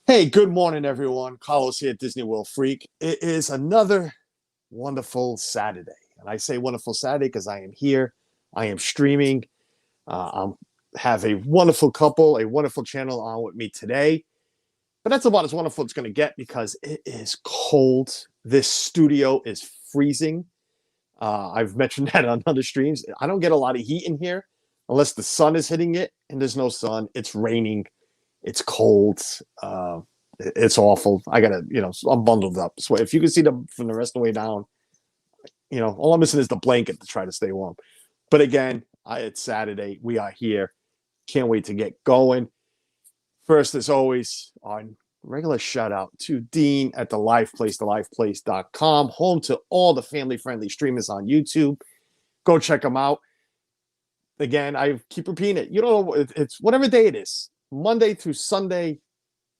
Hey, good morning, everyone. Carlos here at Disney World Freak. It is another wonderful Saturday. And I say wonderful Saturday because I am here. I am streaming. I have a wonderful couple, a wonderful channel on with me today. But that's about as wonderful it's going to get because it is cold. This studio is freezing. I've mentioned that on other streams. I don't get a lot of heat in here unless the sun is hitting it, and there's no sun. It's raining. It's cold. It's awful. I gotta, I'm bundled up. So if you can see them from the rest of the way down, all I'm missing is the blanket to try to stay warm. But again, it's Saturday. We are here. Can't wait to get going. First, as always, on regular shout out to Dean at the Live Place, thelifeplace.com, home to all the family-friendly streamers on YouTube. Go check them out. Again, I keep repeating it. You don't know, it's whatever day it is. Monday through Sunday,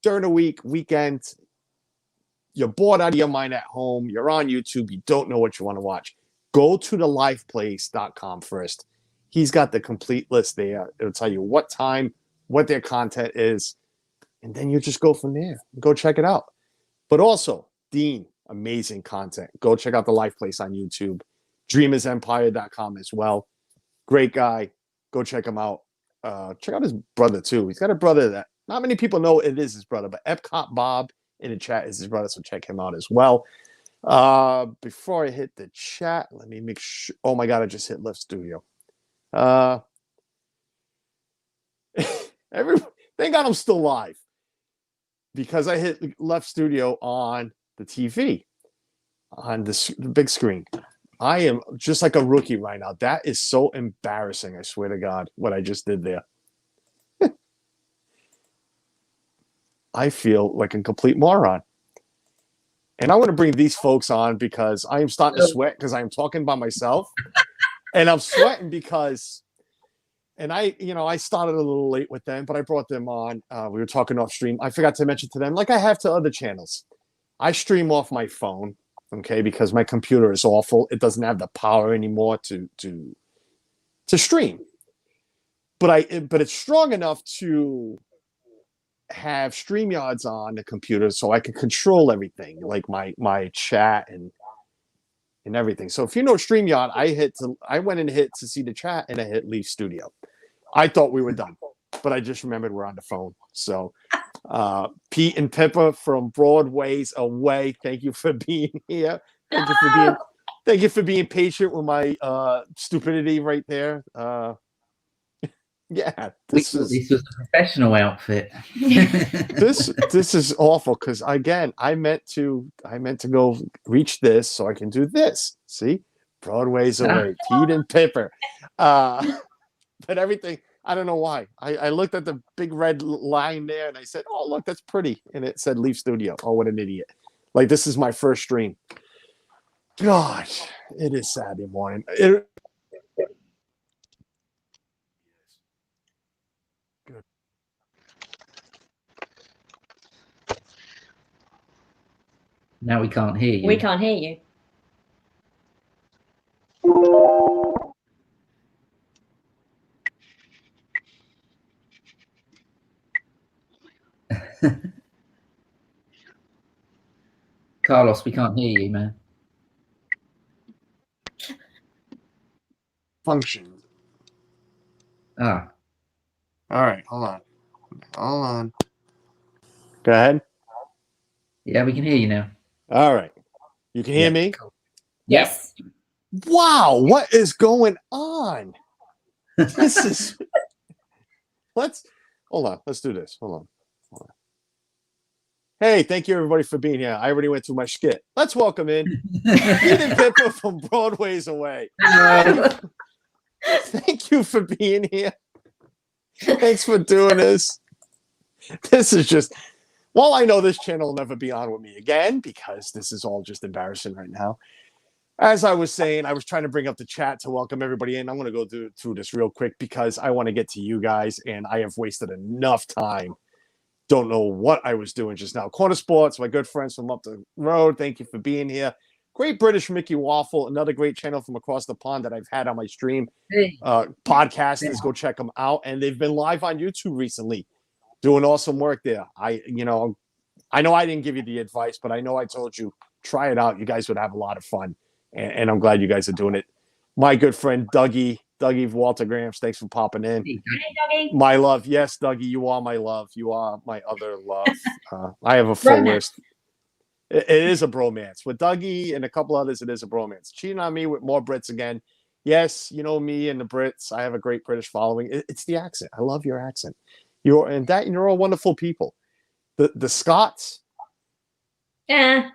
during the week, weekend, you're bored out of your mind at home, you're on YouTube, you don't know what you want to watch. Go to thelifeplace.com first. He's got the complete list there. It'll tell you what time, what their content is, and then you just go from there. Go check it out. But also, Dean, amazing content. Go check out the Life Place on YouTube. DreamersEmpire.com as well. Great guy. Go check him out. Check out his brother too. He's got a brother that not many people know it is his brother, but Epcot Bob in the chat is his brother, so check him out as well. Before I hit the chat, let me make sure. Oh my god, I just hit Left Studio. Thank God I'm still live because I hit Left Studio on the TV on the big screen. I am just like a rookie right now. That is so embarrassing. I swear to God, what I just did there. I feel like a complete moron. And I want to bring these folks on because I am starting to sweat because I'm talking by myself. And I'm sweating because, and I started a little late with them, but I brought them on. We were talking off stream. I forgot to mention to them, like I have to other channels. I stream off my phone. Okay, because my computer is awful. It doesn't have the power anymore to stream. But it's strong enough to have StreamYards on the computer so I can control everything, like my chat and everything. So if you know StreamYard, I went and hit to see the chat and I hit Leave Studio. I thought we were done, but I just remembered we're on the phone. So Pete and Pippa from Broadway's Away, thank you for being here. Thank you for being patient with my stupidity right there. Yeah, this was a professional outfit. this is awful because again, I meant to go reach this so I can do this. See, Broadway's Away, Pete and Pippa. But everything. I don't know why. I looked at the big red line there and I said, oh, look, that's pretty. And it said Leave Studio. Oh, what an idiot. Like, this is my first stream. Gosh, it is Saturday morning. Good. Now we can't hear you. We can't hear you. Carlos, we can't hear you, man. Function. Ah. All right, hold on. Go ahead. Yeah, we can hear you now. All right. You can hear me? Cool. Yes. Wow, what is going on? This is hold on. Let's do this. Hold on. Hey, thank you everybody for being here. I already went through my skit. Let's welcome in Pete and Pippa from Broadway's Away. Thank you for being here. Thanks for doing this. This is just, well, I know this channel will never be on with me again because this is all just embarrassing right now. As I was saying, I was trying to bring up the chat to welcome everybody in. I'm going to go through this real quick because I want to get to you guys, and I have wasted enough time. Don't know what I was doing just now. Corner Sports, my good friends from up the road. Thank you for being here. Great British Mickey Waffle, another great channel from across the pond that I've had on my stream. Podcasters, go check them out. And they've been live on YouTube recently, doing awesome work there. I know I didn't give you the advice, but I know I told you try it out. You guys would have a lot of fun, and I'm glad you guys are doing it. My good friend Dougie Walter Grams, thanks for popping in. Hey, Dougie. My love, yes, Dougie, you are my love. You are my other love. I have a full list. It is a bromance with Dougie and a couple others. It is a bromance. Cheating on me with more Brits again. Yes, you know me and the Brits. I have a great British following. It's the accent. I love your accent. You're all wonderful people. The Scots, Yeah.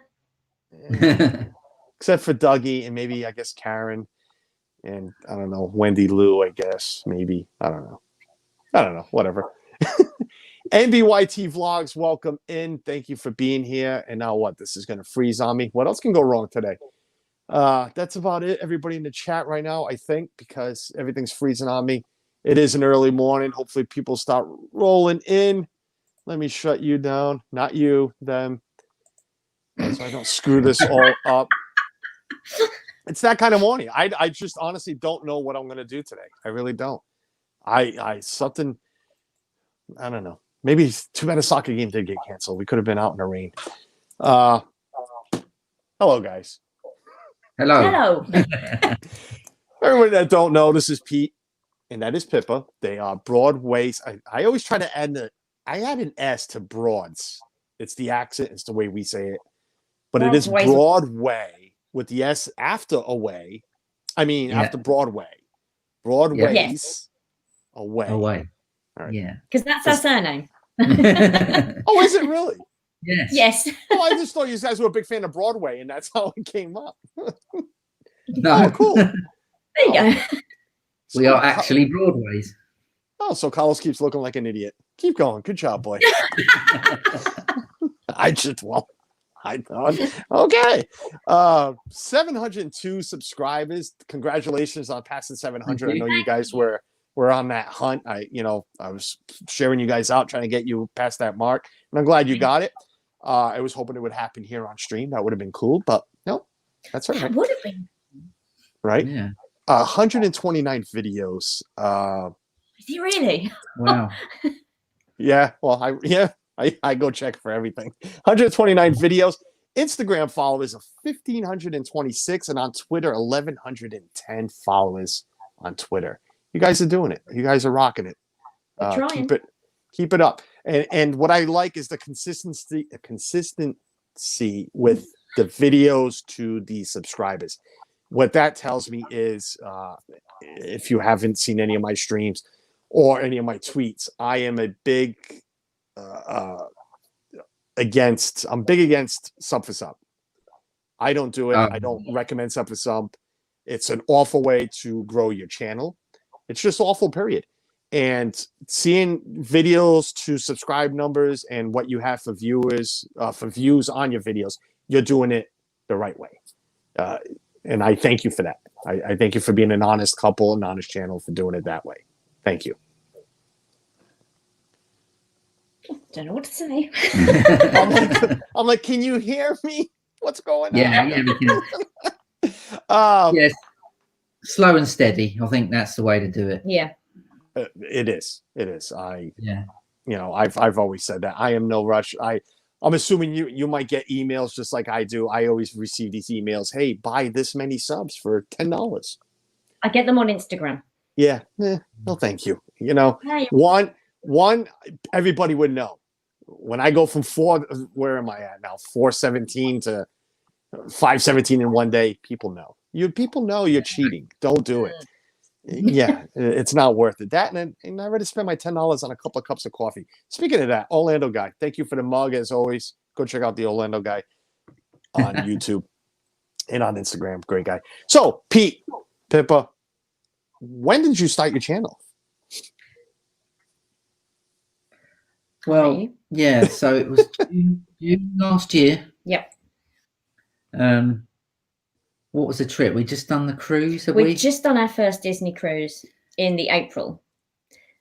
except for Dougie and maybe I guess Karen and I don't know Wendy Lou. I guess maybe I don't know. Whatever. NBYT Vlogs, welcome in. Thank you for being here. And now what? This is going to freeze on me. What else can go wrong today? That's about it. Everybody in the chat right now, I think, because everything's freezing on me. It is an early morning. Hopefully people start rolling in. Let me shut you down. Not you, them. So I don't screw this all up. It's that kind of morning. I just honestly don't know what I'm going to do today. I really don't. I don't know. Maybe too bad a soccer game did get canceled. We could have been out in the rain. Hello, guys. Hello. Everyone that don't know, this is Pete, and that is Pippa. They are Broadways. I always try to add an S to broads. It's the accent. It's the way we say it. But it is Broadway with the S after away. I mean, after Broadway. Broadways away. Away. All right. Yeah. Because that's our surname. Oh, is it really? Yes. Yes. Oh, I just thought you guys were a big fan of Broadway, and that's how it came up. No. Oh, cool. There you go. We are actually Broadways. Oh, so Carlos keeps looking like an idiot. Keep going. Good job, boy. I thought. Okay. 702 subscribers. Congratulations on passing 700. I know you guys were on that hunt. I was sharing you guys out, trying to get you past that mark. And I'm glad you got it. I was hoping it would happen here on stream. That would have been cool, but no, that's all right. That would have been. Right? Yeah. 129 videos. Is he really? Wow. Yeah. Well, I go check for everything. 129 videos. Instagram followers of 1,526, and on Twitter, 1,110 followers on Twitter. You guys are doing it. You guys are rocking it. We're trying. Keep it up. And what I like is the consistency with the videos to the subscribers. What that tells me is, if you haven't seen any of my streams or any of my tweets, I am a big against sub for sub. I don't do it. I don't recommend sub for sub. It's an awful way to grow your channel. It's just awful, period. And seeing videos to subscribe numbers and what you have for views on your videos, you're doing it the right way. And I thank you for that. I thank you for being an honest couple, an honest channel, for doing it that way. Thank you. Don't know what to say. I'm like, can you hear me? What's going on? Yeah, we can. Yes. Slow and steady. I think that's the way to do it. Yeah. It is. Yeah. I've always said that. I am no rush. I'm assuming you might get emails just like I do. I always receive these emails. Hey, buy this many subs for $10. I get them on Instagram. Yeah. No, thank you. One, everybody would know. When I go from where am I at now? 417 to 517 in one day. People know. People know you're cheating. Don't do it. Yeah, it's not worth it. That and I already spent my $10 on a couple of cups of coffee. Speaking of that, Orlando guy, thank you for the mug as always. Go check out the Orlando guy on YouTube and on Instagram. Great guy. So, Pete, Pippa, when did you start your channel? Well, yeah. So it was June last year. Yep. What was the trip? We just done the cruise. We'd just done our first Disney cruise in the April,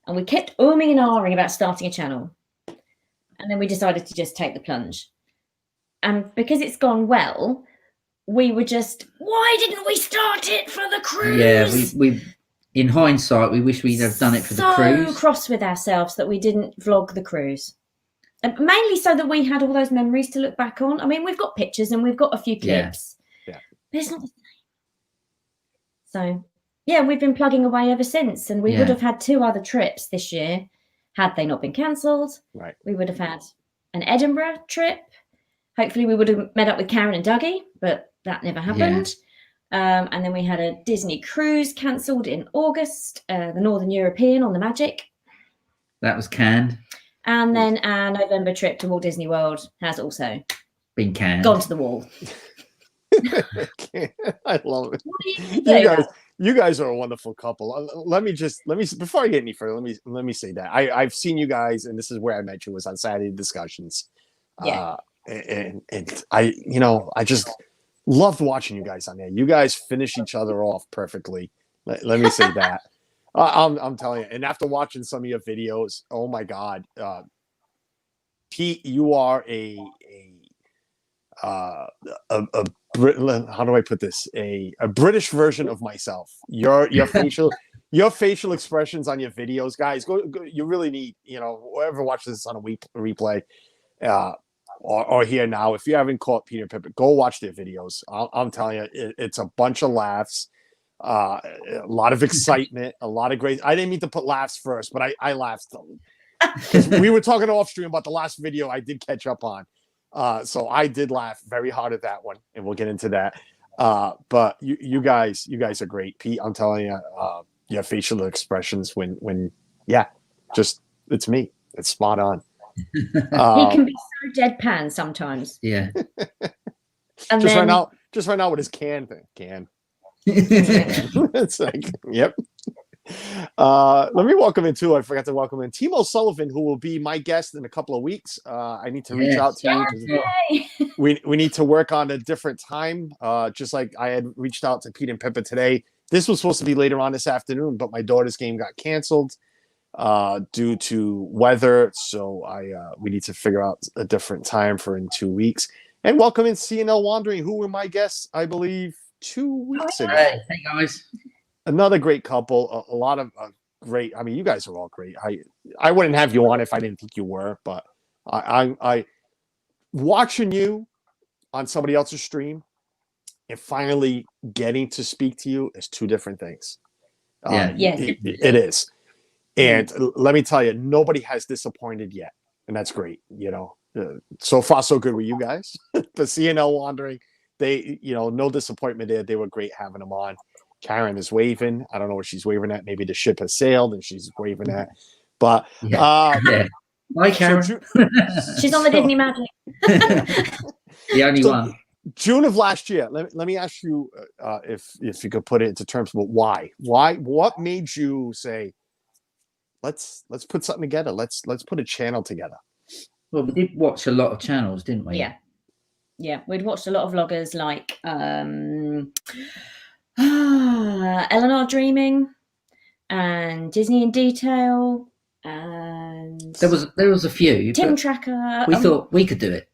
and we kept umming and ahhing about starting a channel, and then we decided to just take the plunge. And because it's gone well, we were just, why didn't we start it for the cruise? Yeah, we in hindsight, we wish we'd have done it for the cruise. So cross with ourselves that we didn't vlog the cruise. And mainly so that we had all those memories to look back on. I mean, we've got pictures and we've got a few clips. Yeah. But it's not the same. So, yeah, we've been plugging away ever since. And we would have had 2 other trips this year had they not been cancelled. Right. We would have had an Edinburgh trip. Hopefully we would have met up with Karen and Dougie, but that never happened. And then we had a Disney cruise cancelled in August, the Northern European on the Magic. That was canned. And then our November trip to Walt Disney World has also been canned. Gone to the wall. I love it. You guys are a wonderful couple. Let me before I get any further, let me say that I've seen you guys, and this is where I met you, was on Saturday Discussions. Yeah. And I just loved watching you guys on there. You guys finish each other off perfectly. Let me say that. I'm telling you. And after watching some of your videos, oh my God, Pete, you are how do I put this? A British version of myself. Your facial expressions on your videos, guys. Go, you really need, whoever watches this on a replay, or here now. If you haven't caught Peter and Pippa, go watch their videos. I'm telling you, it's a bunch of laughs, a lot of excitement, a lot of great. I didn't mean to put laughs first, but I laughed. We were talking off stream about the last video I did catch up on. So I did laugh very hard at that one, and we'll get into that. But you guys are great, Pete. I'm telling you, your facial expressions it's me. It's spot on. He can be so deadpan sometimes. Yeah. And just right now with his can thing. It's like, yep. Let me welcome in too. I forgot to welcome in Timo Sullivan, who will be my guest in a couple of weeks. I need to reach out to you. We need to work on a different time. Just like I had reached out to Pete and Pippa today. This was supposed to be later on this afternoon, but my daughter's game got canceled due to weather. So we need to figure out a different time for in 2 weeks. And welcome in CNL Wandering, who were my guests, I believe, 2 weeks ago. Hey guys. Another great couple, a lot of great. I mean, you guys are all great. I wouldn't have you on if I didn't think you were, but I watching you on somebody else's stream and finally getting to speak to you is 2 different things. Yes, it is. And let me tell you, nobody has disappointed yet, and that's great. So far so good with you guys. The CNL Wandering, they, no disappointment there. They were great having them on. Karen is waving. I don't know what she's waving at. Maybe the ship has sailed and she's waving at. But Hi, Karen. She's on the Disney Magic. The only one. June of last year. Let me ask you if you could put it into terms. But why? What made you say, let's put something together? Let's put a channel together. Well, we did watch a lot of channels, didn't we? Yeah. We'd watched a lot of vloggers like Eleanor Dreaming and Disney in Detail, and there was a few. Tim Tracker. We thought we could do it.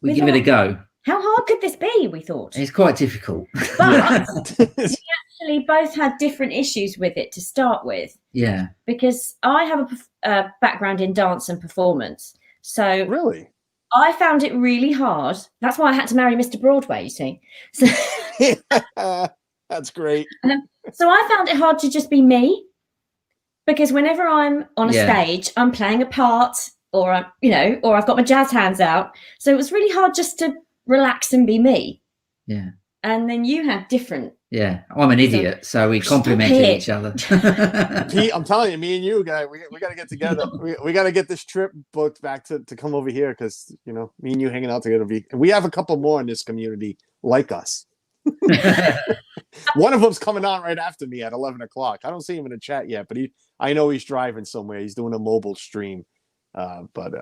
We give it a go. How hard could this be? We thought it's quite difficult. But we actually both had different issues with it to start with. Yeah, because I have a background in dance and performance, so really I found it really hard. That's why I had to marry Mr. Broadway. You see, so. That's great. So I found it hard to just be me, because whenever I'm on a stage, I'm playing a part, or I've got my jazz hands out. So it was really hard just to relax and be me. Yeah. And then you had different. Yeah, I'm an idiot, so we complimented each other. Pete, I'm telling you, me and you, guy, we got to get together. We got to get this trip booked back to come over here, because me and you hanging out together. We have a couple more in this community like us. One of them's coming on right after me at 11 o'clock. I don't see him in the chat yet, but I know he's driving somewhere. He's doing a mobile stream. But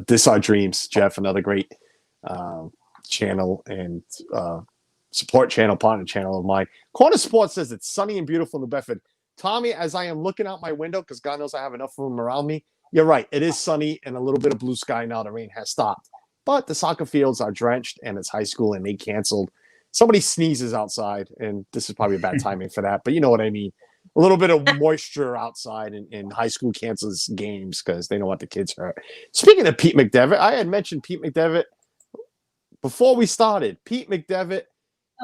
This Our Dreams, Jeff, another great channel and support channel, partner channel of mine. Corner Sports says it's sunny and beautiful in New Bedford. Tommy, as I am looking out my window, because God knows I have enough room around me, you're right. It is sunny and a little bit of blue sky now. The rain has stopped. But the soccer fields are drenched, and it's high school, and they canceled. Somebody sneezes outside, and this is probably a bad timing for that, but you know what I mean. a little bit of moisture outside in high school Kansas games because they don't want the kids hurt. Speaking of Pete McDevitt, I had mentioned Pete McDevitt before we started. Pete McDevitt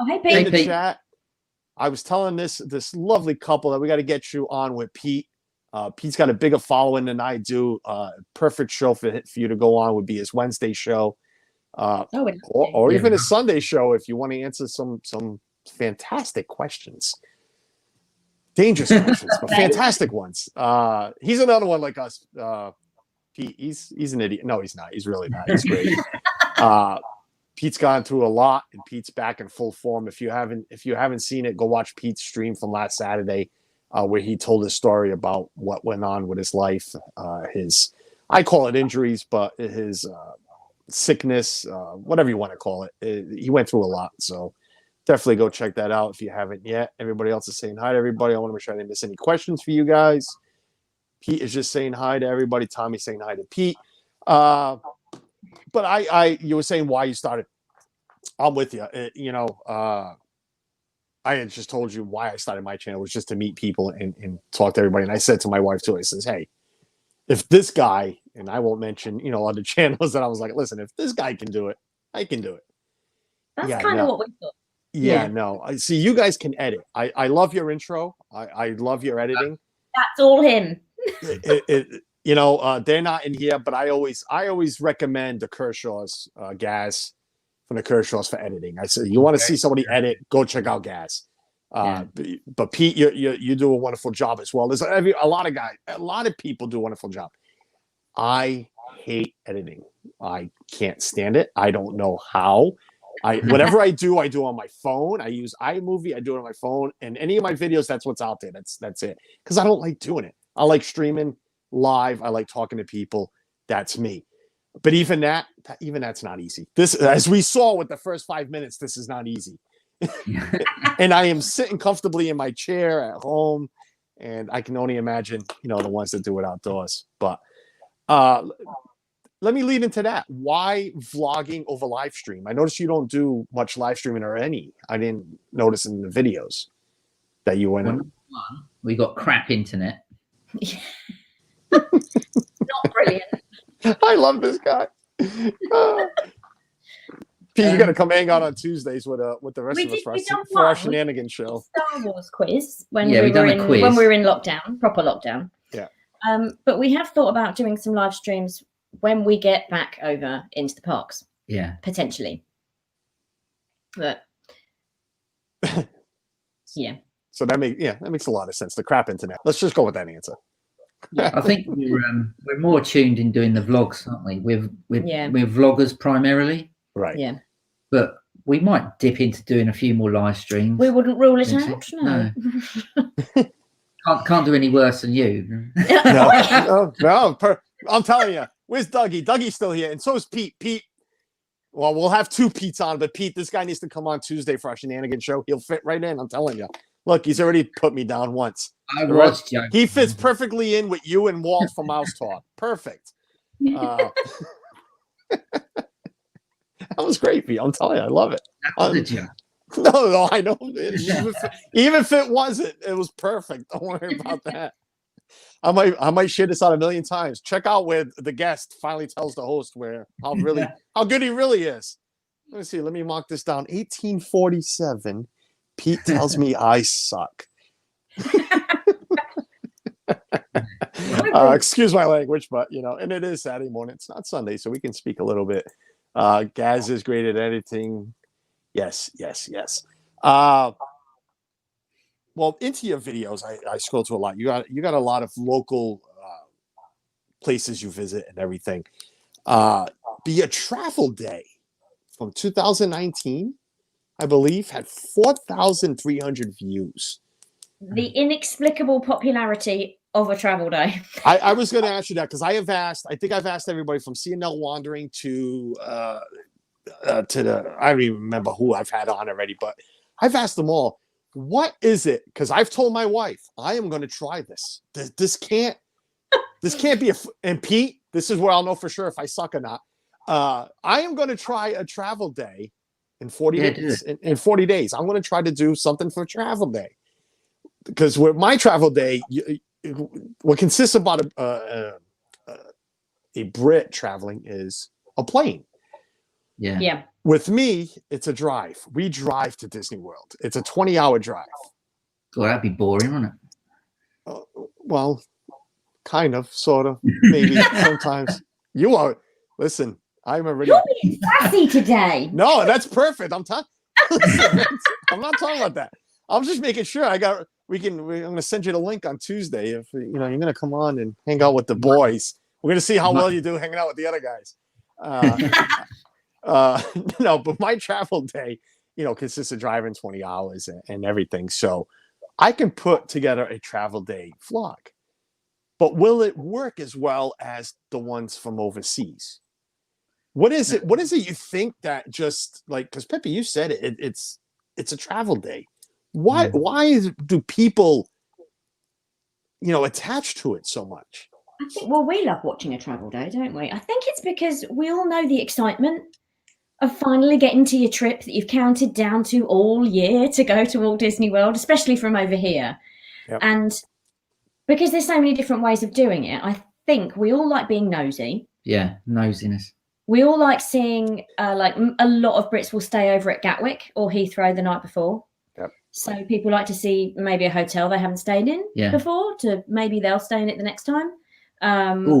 hey, in Pete. the chat. I was telling this lovely couple that we got to get you on with Pete. Pete's got a bigger following than I do. Perfect show for you to go on would be his Wednesday show, or even his Sunday show if you want to answer some fantastic questions. Dangerous questions, but fantastic ones. He's another one like us. Pete, he's an idiot. No, he's not. He's really not. He's great. Pete's gone through a lot, and Pete's back in full form. If you haven't seen it, go watch Pete's stream from last Saturday, where he told his story about what went on with his life, I call it injuries, but his sickness, whatever you want to call it. He went through a lot, so definitely go check that out if you haven't yet. Everybody else is saying hi to everybody. I want to make sure I didn't miss any questions for you guys. Pete is just saying hi to everybody. Tommy's saying hi to Pete. But you were saying why you started. I'm with you. I had just told you why I started my channel was just to meet people and talk to everybody. And I said to my wife too, I says, hey, if this guy, and I won't mention, other channels, that I was like, listen, if this guy can do it, I can do it. That's kind of what we thought. Yeah, no. I see you guys can edit. I love your intro. I love your editing. That's all him. They're not in here, but I always recommend the Kershaws, Gaz from the Kershaws for editing. I said, you want to see somebody edit, go check out Gaz. But Pete, you do a wonderful job as well. There's a lot of people do a wonderful job. I hate editing. I can't stand it. I don't know how. Whatever I do on my phone. I use iMovie. I do it on my phone, and any of my videos, that's what's out there. That's it. Because I don't like doing it. I like streaming live. I like talking to people. That's me. But even that's not easy. This, as we saw with the first 5 minutes, this is not easy. And I am sitting comfortably in my chair at home, and I can only imagine, the ones that do it outdoors. But let me lead into that. Why vlogging over live stream? I noticed you don't do much live streaming or any. I didn't notice in the videos that you went in. We got crap internet. Not brilliant. I love this guy. Pete, you got to come hang out on Tuesdays with the rest of us for our shenanigans show. Star Wars quiz when we were in lockdown, proper lockdown. Yeah. But we have thought about doing some live streams when we get back over into the parks. Yeah. Potentially. But yeah. So that makes a lot of sense. The crap internet. Let's just go with that answer. Yeah, I think we're more tuned in doing the vlogs, aren't we? We're vloggers primarily. Right. Yeah. But we might dip into doing a few more live streams. We wouldn't rule it out. No. Can't do any worse than you. No. I'm telling you. Where's Dougie? Dougie's still here, and so is Pete. Pete. Well, we'll have two Pete's on, but Pete, this guy needs to come on Tuesday for our shenanigans show. He'll fit right in. I'm telling you. Look, he's already put me down once. I was joking. He fits perfectly in with you and Walt from Mouse Talk. Perfect. That was great, Pete. I'm telling you, I love it. That was a joke. No, I know. Even if it wasn't, it was perfect. Don't worry about that. I might share this out a million times. Check out where the guest finally tells the host how good he really is. Let me see. Let me mark this down. 1847. Pete tells me I suck. Excuse my language, but and it is Saturday morning. It's not Sunday, so we can speak a little bit. Gaz is great at editing. Yes. Well, into your videos, I scroll to a lot. You got a lot of local places you visit and everything. Be a travel day from 2019, I believe, had 4,300 views. The inexplicable popularity of a travel day. I was going to ask you that because I think I've asked everybody from CNL Wandering to the, I don't even remember who I've had on already, but I've asked them all, what is it? Because I've told my wife, I am going to try this. This can't be and Pete, this is where I'll know for sure if I suck or not. I am going to try a travel day in 40 days. In 40 days, I'm going to try to do something for a travel day. because with my travel day, what consists about a Brit traveling is a plane. Yeah. Yeah. With me, it's a drive. We drive to Disney World. It's a 20-hour drive. Well, that'd be boring, wouldn't it? Well, kind of, sort of, maybe sometimes. You are. Listen, I'm already. You're being sassy today. No, that's perfect. I'm not talking about that. I'm just making sure I'm going to send you the link on Tuesday. If you're going to come on and hang out with the boys, we're going to see how well you do hanging out with the other guys. No, but my travel day, consists of driving 20 hours and everything. So I can put together a travel day vlog, but will it work as well as the ones from overseas? What is it you think that just like, because Pippa, you said it's a travel day. Why do people, attach to it so much? I think, well, we love watching a travel day, don't we? I think it's because we all know the excitement of finally getting to your trip that you've counted down to all year to go to Walt Disney World, especially from over here. Yep. And because there's so many different ways of doing it, I think we all like being nosy. Yeah, nosiness. We all like seeing, like a lot of Brits will stay over at Gatwick or Heathrow the night before. Yep. So people like to see maybe a hotel they haven't stayed in before, to maybe they'll stay in it the next time.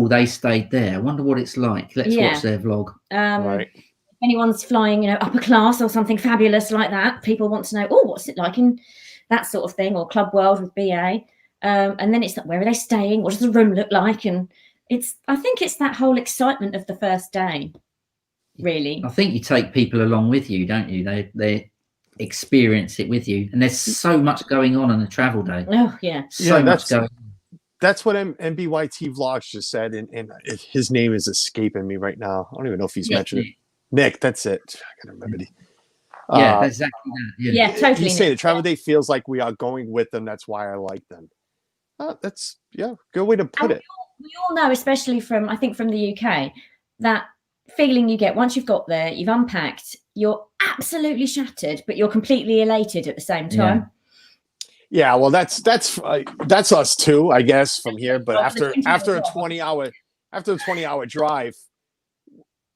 They stayed there. I wonder what it's like. Let's watch their vlog. Right. If anyone's flying, upper class or something fabulous like that, people want to know, what's it like in that sort of thing, or Club World with BA. And then it's like, where are they staying? What does the room look like? And I think it's that whole excitement of the first day, really. I think you take people along with you, don't you? They experience it with you. And there's so much going on a travel day. Oh, yeah. So much going on. That's what MBYT Vlogs just said, and his name is escaping me right now. I don't even know if he's mentioned it. Nick, that's it. I gotta remember. Yeah, that's exactly that. Yeah, totally. He's saying the travel day feels like we are going with them. That's why I like them. That's good way to put it. We all know, especially from the UK, that feeling you get once you've got there, you've unpacked, you're absolutely shattered, but you're completely elated at the same time. Yeah, well, that's us too, I guess, from here. But after a 20-hour drive,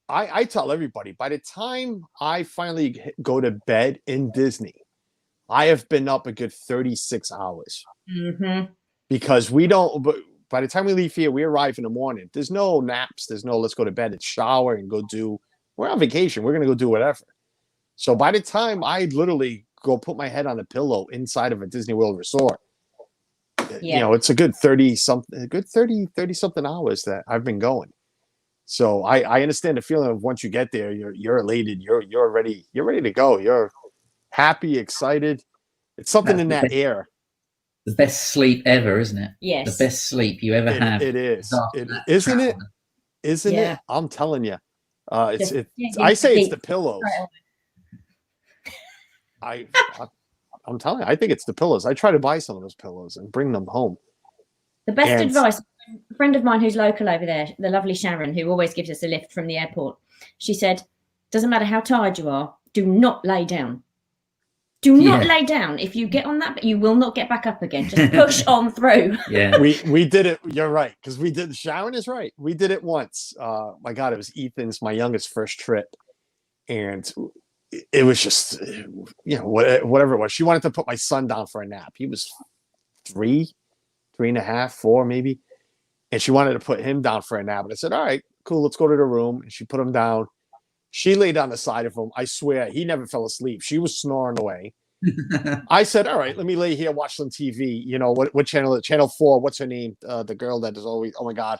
I tell everybody, by the time I finally go to bed in Disney, I have been up a good 36 hours. Mm-hmm. Because we don't. But by the time we leave here, we arrive in the morning. There's no naps. There's no let's go to bed and shower and go do. We're on vacation. We're gonna go do whatever. So by the time I literally go put my head on a pillow inside of a Disney World resort, it's a good 30 something hours that I've been going. So I understand the feeling of once you get there, you're elated, you're ready to go. You're happy, excited. It's something in that air. The best sleep ever, isn't it? Yes. The best sleep you ever have. It is. Isn't it? Isn't it? I'm telling you. I say it's the pillows. I'm telling you, I think it's the pillows. I try to buy some of those pillows and bring them home. The best advice, a friend of mine who's local over there, the lovely Sharon, who always gives us a lift from the airport, she said, doesn't matter how tired you are, do not lay down. Do not lay down. If you get on that, you will not get back up again. Just push on through. Yeah, we did it. You're right, because we did. Sharon is right. We did it once. My God, it was Ethan's, my youngest, first trip, and it was just, whatever it was. She wanted to put my son down for a nap. He was 3 and a half, 4 maybe, and she wanted to put him down for a nap. And I said, all right, cool, let's go to the room. And she put him down. She laid on the side of him. I swear, he never fell asleep. She was snoring away. I said, all right, let me lay here, watch some TV. What channel? Channel 4. What's her name? The girl that is always, oh my God,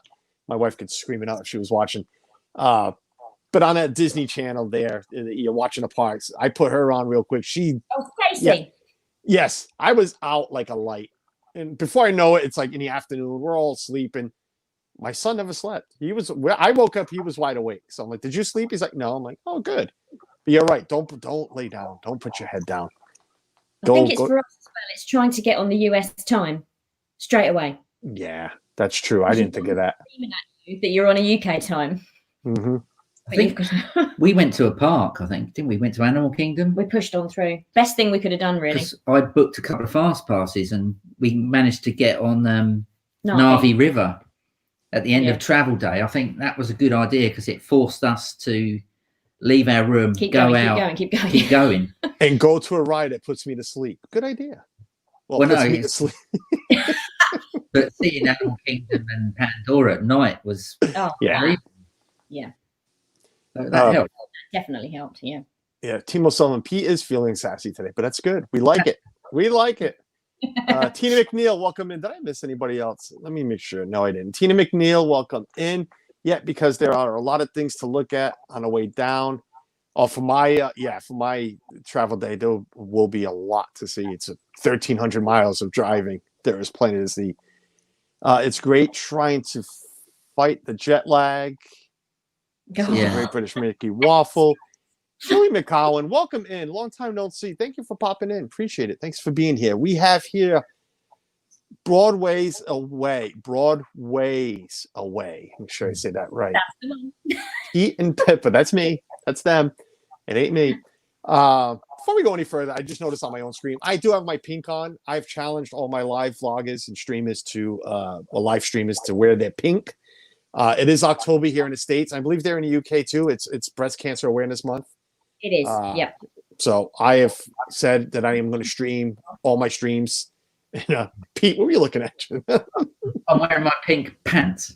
my wife could scream it out if she was watching. But on that Disney Channel there, you're watching the parks. I put her on real quick. Stacey. Yeah, yes, I was out like a light. And before I know it, it's like in the afternoon. We're all sleeping. My son never slept. I woke up, he was wide awake. So I'm like, did you sleep? He's like, no. I'm like, oh, good. But you're right. Don't lay down. Don't put your head down. I think it's for us as well. It's trying to get on the US time straight away. Yeah, that's true. I didn't think of that. That you're on a UK time. Mm-hmm. I think we went to a park, I think, didn't we? Went to Animal Kingdom. We pushed on through. Best thing we could have done, really. Because I booked a couple of fast passes and we managed to get on Navi River at the end of travel day. I think that was a good idea because it forced us to leave our room, keep going. And go to a ride that puts me to sleep. Good idea. Well, puts me to sleep. But seeing Animal Kingdom and Pandora at night was yeah. So that helped. Definitely helped. Yeah. Timo Sullivan, Pete is feeling sassy today, but that's good. We like it. We like it. Tina McNeil, welcome in. Did I miss anybody else? Let me make sure. No, I didn't. Tina McNeil, welcome in. Because there are a lot of things to look at on the way down. For my travel day, there will be a lot to see. It's 1,300 miles of driving. There is plenty to see. It's great trying to fight the jet lag. Great British Mickey Waffle. Julie McCowan, welcome in. Long time no see. Thank you for popping in. Appreciate it. Thanks for being here. We have here Broadways away. Make sure I say that right. That's the one. Pete and Pippa. That's me. That's them. It ain't me. Before we go any further, I just noticed on my own screen, I do have my pink on. I've challenged all my live vloggers and streamers live streamers to wear their pink. It is October here in the States. I believe they're in the UK too. It's Breast Cancer Awareness Month. It is. Yep. So I have said that I am going to stream all my streams. Pete, what were you looking at? I'm wearing my pink pants.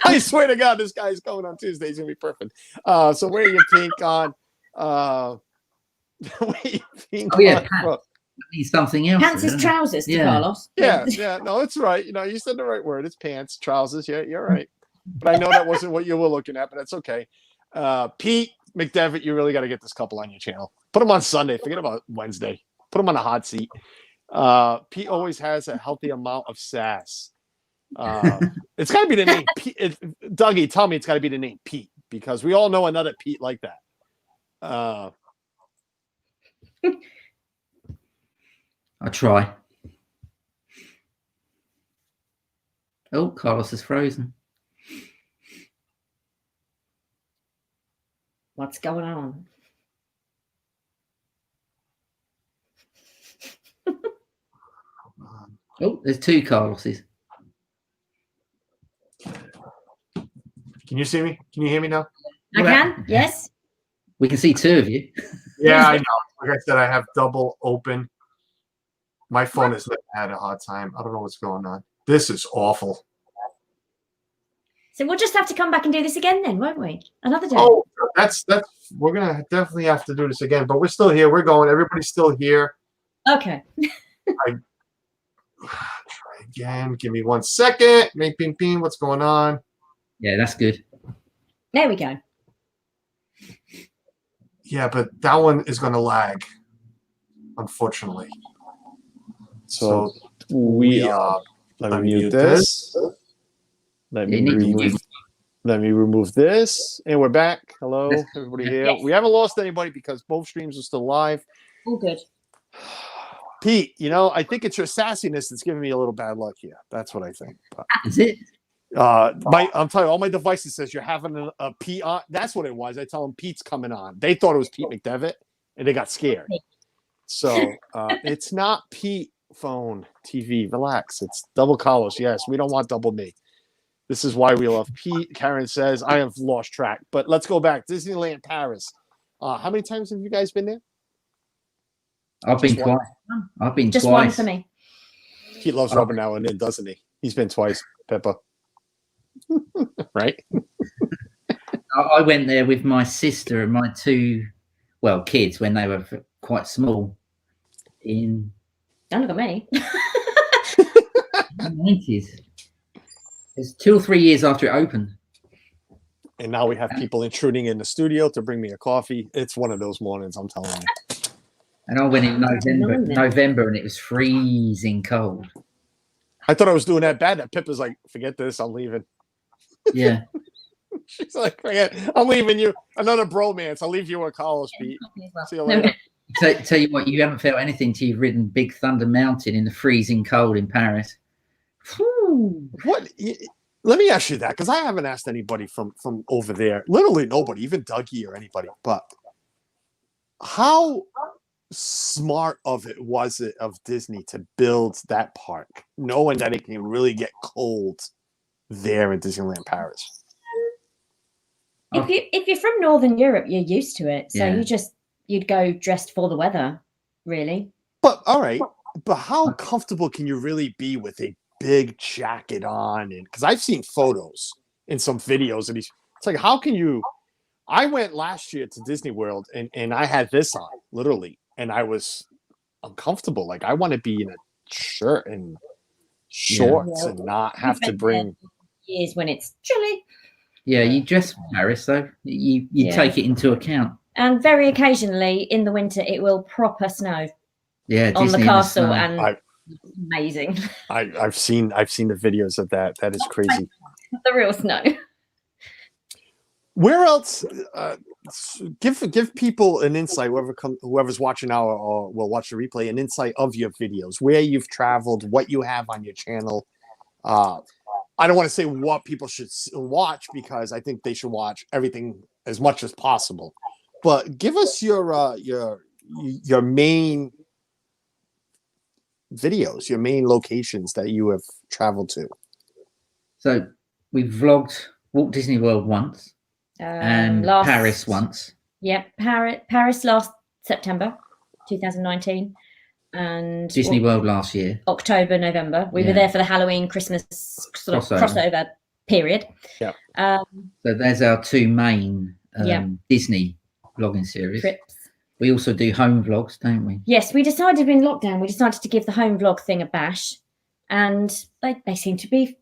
I swear to God, this guy's coming on Tuesday. He's going to be perfect. So wear your pink on. Pants. Something else. Pants is trousers to Carlos. Yeah. No, it's right. You said the right word. It's pants, trousers. Yeah, you're right. But I know that wasn't what you were looking at, but that's okay. Pete McDevitt, you really got to get this couple on your channel. Put them on Sunday. Forget about Wednesday. Put them on a hot seat. Pete always has a healthy amount of sass. It's got to be the name Pete. Dougie, tell me it's got to be the name Pete because we all know another Pete like that. I'll try. Oh, Carlos is frozen. What's going on? Oh, there's two Carloses. Can you see me? Can you hear me now? I can, yes. We can see two of you. Yeah, I know. Like I said, I have double open. My phone has had a hard time. I don't know what's going on. This is awful. So we'll just have to come back and do this again then, won't we? Another day. Oh, that's we're gonna definitely have to do this again, but we're still here. We're going. Everybody's still here. Okay. Try again. Give me 1 second. Make ping ping. What's going on? Yeah, that's good. There we go. Yeah, but that one is going to lag, unfortunately. So we let me mute this. Let me remove this, and we're back. Hello, everybody here. Yes. We haven't lost anybody because both streams are still live. All good. Pete, I think it's your sassiness that's giving me a little bad luck here. That's what I think. But, is it? I'm telling you, all my devices says you're having a Pete on. That's what it was. I tell them Pete's coming on. They thought it was Pete McDevitt, and they got scared. So it's not Pete phone TV. Relax. It's double Carlos. Yes, we don't want double me. This is why we love Pete. Karen says I have lost track. But let's go back. Disneyland Paris. How many times have you guys been there? I've been twice. I've been just twice. One for me. He loves rubbing now and then, doesn't he? He's been twice, Pippa. Right? I went there with my sister and my two, kids when they were quite small. In don't look at me. The 90s. It's 2 or 3 years after it opened. And now we have people intruding in the studio to bring me a coffee. It's one of those mornings, I'm telling you. And I went in November and it was freezing cold. I thought I was doing that bad. That Pippa's like, forget this, I'm leaving. Yeah. She's like, forget, I'm leaving you. Another bromance. I'll leave you a Carlos, Pete. See you later. Tell you what, you haven't felt anything till you've ridden Big Thunder Mountain in the freezing cold in Paris. What? let me ask you that, because I haven't asked anybody from over there, literally nobody, even Dougie or anybody. But how smart of it was it of Disney to build that park, knowing that it can really get cold there in Disneyland Paris? If you're from Northern Europe, you're used to it, so Yeah. you'd go dressed for the weather, really. But all right, but how comfortable can you really be with a big jacket on? And because I've seen photos and some videos, and it's like, how can you? I went last year to Disney World, and I had this on, literally, and I was uncomfortable. Like, I want to be in a shirt and shorts and not have to bring. Years when it's chilly. Yeah, you dress for Paris, though. You take it into account. And very occasionally in the winter, it will proper snow. Yeah, on Disney the castle, and and amazing. I've seen the videos of that. That is crazy. The real snow. Where else? Give people an insight. Whoever's watching now or will watch the replay, an insight of your videos, where you've traveled, what you have on your channel. I don't want to say what people should watch, because I think they should watch everything as much as possible. But give us your main videos, your main locations that you have traveled to. So we vlogged Walt Disney World once, and Paris once. Yeah, Paris last September 2019, and Disney World last year, October, November. We were there for the Halloween, Christmas sort of crossover period. Yeah. So there's our two main Disney vlogging series. Trips. We also do home vlogs, don't we? Yes, we decided in lockdown, we decided to give the home vlog thing a bash, and they seem to be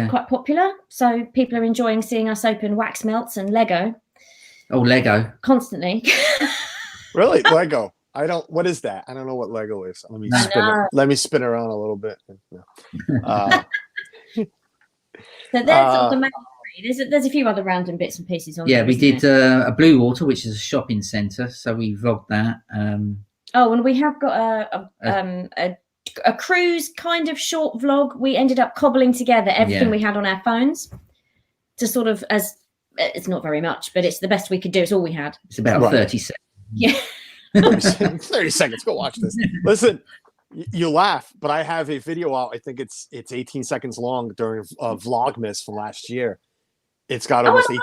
quite popular. So people are enjoying seeing us open wax melts and Lego. Oh, Lego. Constantly. Really? Lego. I don't. What is that? I don't know what Lego is. Let me spin around a little bit. So there's the main three. There's a few other random bits and pieces on. Yeah, we did a Blue Water, which is a shopping centre. So we vlogged that. And we have got a cruise kind of short vlog. We ended up cobbling together everything we had on our phones to sort of, as it's not very much, but it's the best we could do. It's all we had. It's about 30 seconds. Yeah. 30 seconds. Go watch this. Listen, you laugh, but I have a video out. I think it's 18 seconds long during Vlogmas from last year. It's got almost 18.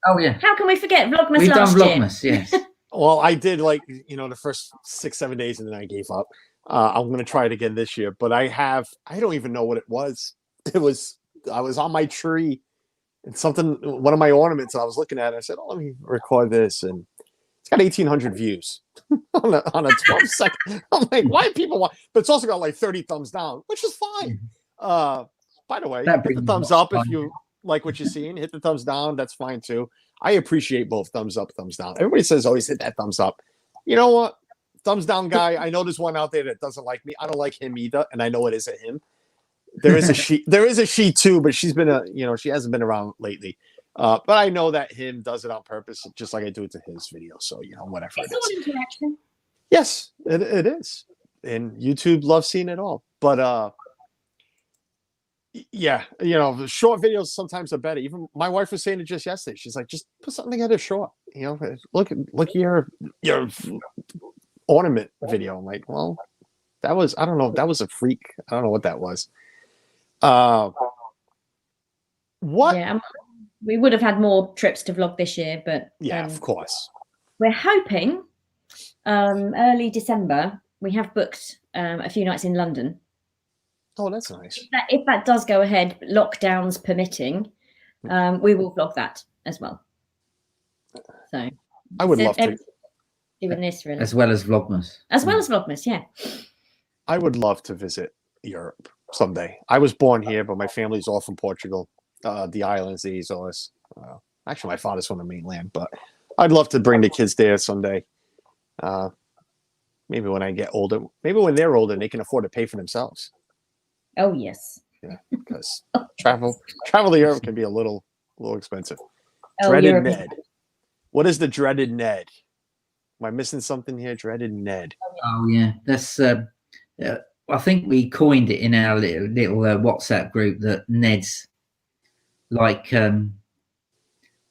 Oh yeah. How can we forget Vlogmas? We've last done Vlogmas, year? yes. Well, I did the first 6-7 days, and then I gave up. I'm gonna try it again this year, but I don't even know what it was. I was on my tree, and one of my ornaments, I was looking at it. I said, "Oh, let me record this," and it's got 1,800 views on a 12-second. I'm like, why people want? But it's also got like 30 thumbs down, which is fine. By the way, hit the thumbs up if you like what you're seeing. Hit the thumbs down. That's fine too. I appreciate both thumbs up, thumbs down. Everybody says always hit that thumbs up. You know what? Thumbs down guy. I know there's one out there that doesn't like me. I don't like him either, and I know it isn't him. There is a she. There is a she too, but she's been she hasn't been around lately. But I know that him does it on purpose, just like I do it to his video. So whatever. It's all interaction. Yes, it is, and YouTube loves seeing it all. But the short videos sometimes are better. Even my wife was saying it just yesterday. She's like, just put something together short. Look at your ornament video. I'm like, well, I don't know. That was a freak. I don't know what that was. What? Yeah, we would have had more trips to vlog this year, but of course. We're hoping early December. We have booked a few nights in London. Oh, that's nice. If that does go ahead, lockdowns permitting, we will vlog that as well. So I would love to. Doing this really. As well as Vlogmas. As well as Vlogmas, yeah. I would love to visit Europe someday. I was born here, but my family's all from Portugal, the islands, the Azores. Actually, my father's from the mainland, but I'd love to bring the kids there someday. Maybe when I get older. Maybe when they're older, they can afford to pay for themselves. Oh yes. Yeah, because travel to Europe can be a little expensive. Oh, Dreaded Europe. Ned. What is the dreaded Ned? Am I missing something here? Dreaded Ned. Oh yeah, that's. I think we coined it in our little WhatsApp group that Ned's like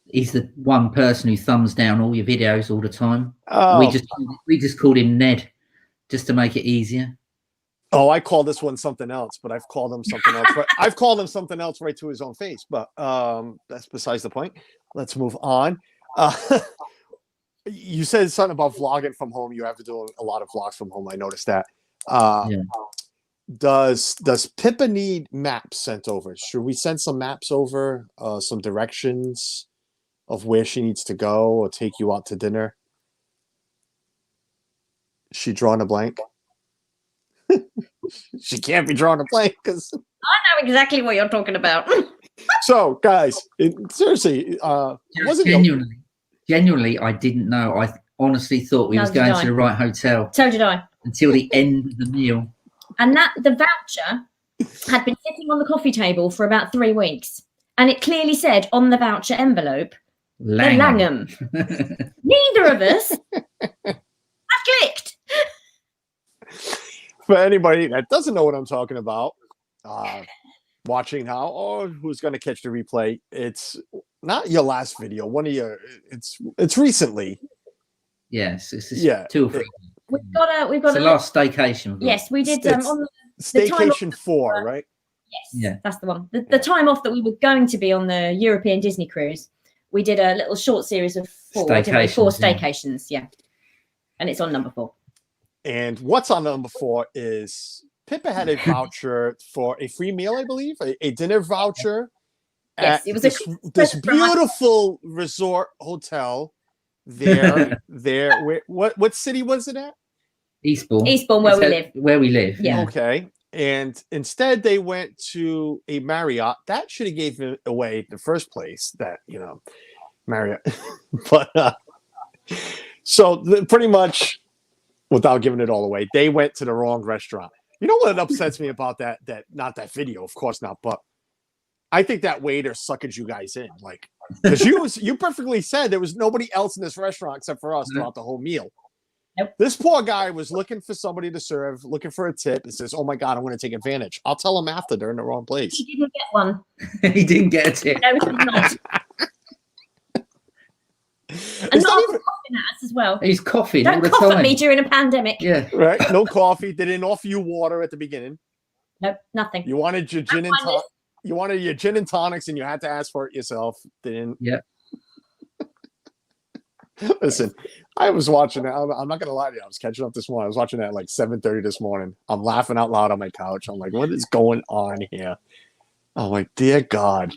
he's the one person who thumbs down all your videos all the time. Oh. We just called him Ned just to make it easier. Oh, I call this one something else, but I've called him something else. I've called him something else right to his own face, but that's besides the point. Let's move on. You said something about vlogging from home. You have to do a lot of vlogs from home. I noticed that. Yeah. Does Pippa need maps sent over? Should we send some maps over, some directions of where she needs to go or take you out to dinner? She drawing a blank? She can't be drawing a blank because I know exactly what you're talking about. So, guys, seriously, genuinely, I didn't know. I honestly thought we was going to the right hotel. So did I. Until the end of the meal. And that the voucher had been sitting on the coffee table for about 3 weeks. And it clearly said on the voucher envelope, Langham. Neither of us have clicked. For anybody that doesn't know what I'm talking about, watching now or who's going to catch the replay, it's not your last video. One of your, it's recently. Yes, it's yeah. 2 or 3. We've got the last staycation. Yes, we did on the staycation 4, right? Yes, yeah, that's the one. The time off that we were going to be on the European Disney cruise, we did a little short series of 4 staycations, yeah. And it's on number 4. And what's on number 4 is Pippa had a voucher for a free meal, I believe, a dinner voucher. Yes, it was this beautiful resort hotel there. What city was it at? Eastbourne. Eastbourne, where we live. Yeah. Okay. And instead they went to a Marriott. That should have gave it away in the first place, that, Marriott. But so pretty much, without giving it all away, they went to the wrong restaurant. You know what upsets me about that not that video, of course not, but I think that waiter suckered you guys in, like, because you perfectly said there was nobody else in this restaurant except for us throughout the whole meal. Nope. This poor guy was looking for somebody to serve, looking for a tip, and says, "Oh my God, I'm going to take advantage." I'll tell him after they're in the wrong place. He didn't get one. He didn't get a tip. No, he did not. And not even coughing at us as well. He's coughing. Don't cough at me during a pandemic. Yeah. Right. No coffee. They didn't offer you water at the beginning. Nope, nothing. You wanted your gin and tonics, and you had to ask for it yourself. Didn't. Yeah. Listen, I was watching it. I'm not gonna lie to you. I was catching up this morning. I was watching that at like 7:30 this morning. I'm laughing out loud on my couch. I'm like, what is going on here? I'm like, dear God.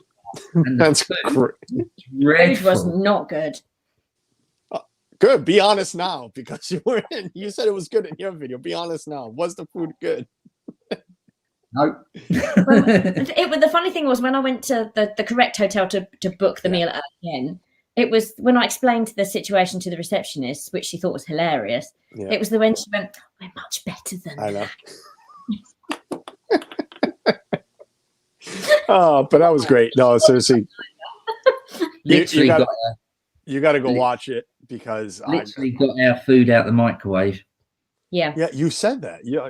That's great. Food was not good. Good. Be honest now, because you said it was good in your video. Be honest now. Was the food good? No. The funny thing was, when I went to the correct hotel to book the meal again, it was when I explained the situation to the receptionist, which she thought was hilarious. Yeah. It was when she went, "We're much better than that." Oh, but that was great. No, seriously. Literally you got to go watch it, because literally got our food out the microwave. Yeah. Yeah, you said that. Yeah,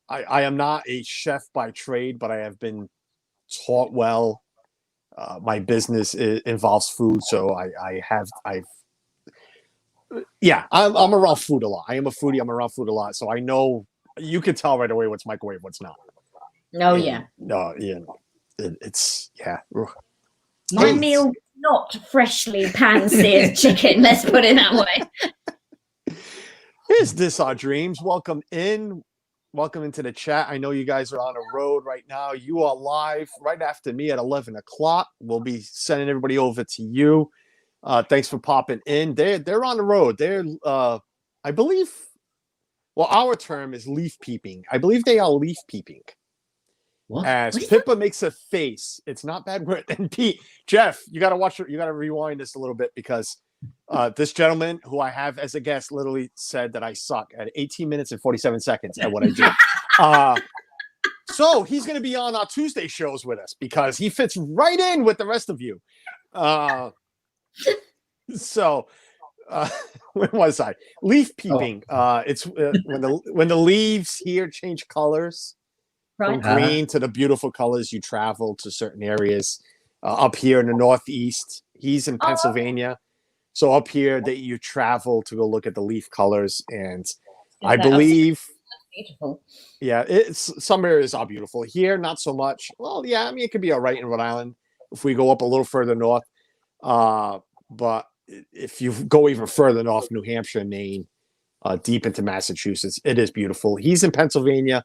I am not a chef by trade, but I have been taught well. My business involves food, so I'm around food a lot. I am a foodie. I'm around food a lot, so I know. You can tell right away what's microwave, what's not. Oh, yeah. No, it's My meal, not freshly pan-seared chicken. Let's put it that way. Is this our dreams? Welcome into the chat. I know you guys are on a road right now. You are live right after me at 11 o'clock. We'll be sending everybody over to you. Thanks for popping in. They're on the road. They're I believe. Well, our term is leaf peeping. I believe they are leaf peeping. What? As Pippa makes a face. It's not bad word. And Pete, Jeff, you got to watch it. You got to rewind this a little bit, because this gentleman who I have as a guest literally said that I suck at 18 minutes and 47 seconds at what I do. So he's going to be on our Tuesday shows with us, because he fits right in with the rest of you. Where was I? Leaf peeping. It's when the leaves here change colors. Right. From green to the beautiful colors, you travel to certain areas. Up here in the Northeast, he's in Pennsylvania. So up here that you travel to go look at the leaf colors. And I believe, beautiful. Yeah, some areas are beautiful. Here, not so much. Well, yeah, I mean, it could be all right in Rhode Island if we go up a little further north. But if you go even further north, New Hampshire, Maine, deep into Massachusetts, it is beautiful. He's in Pennsylvania,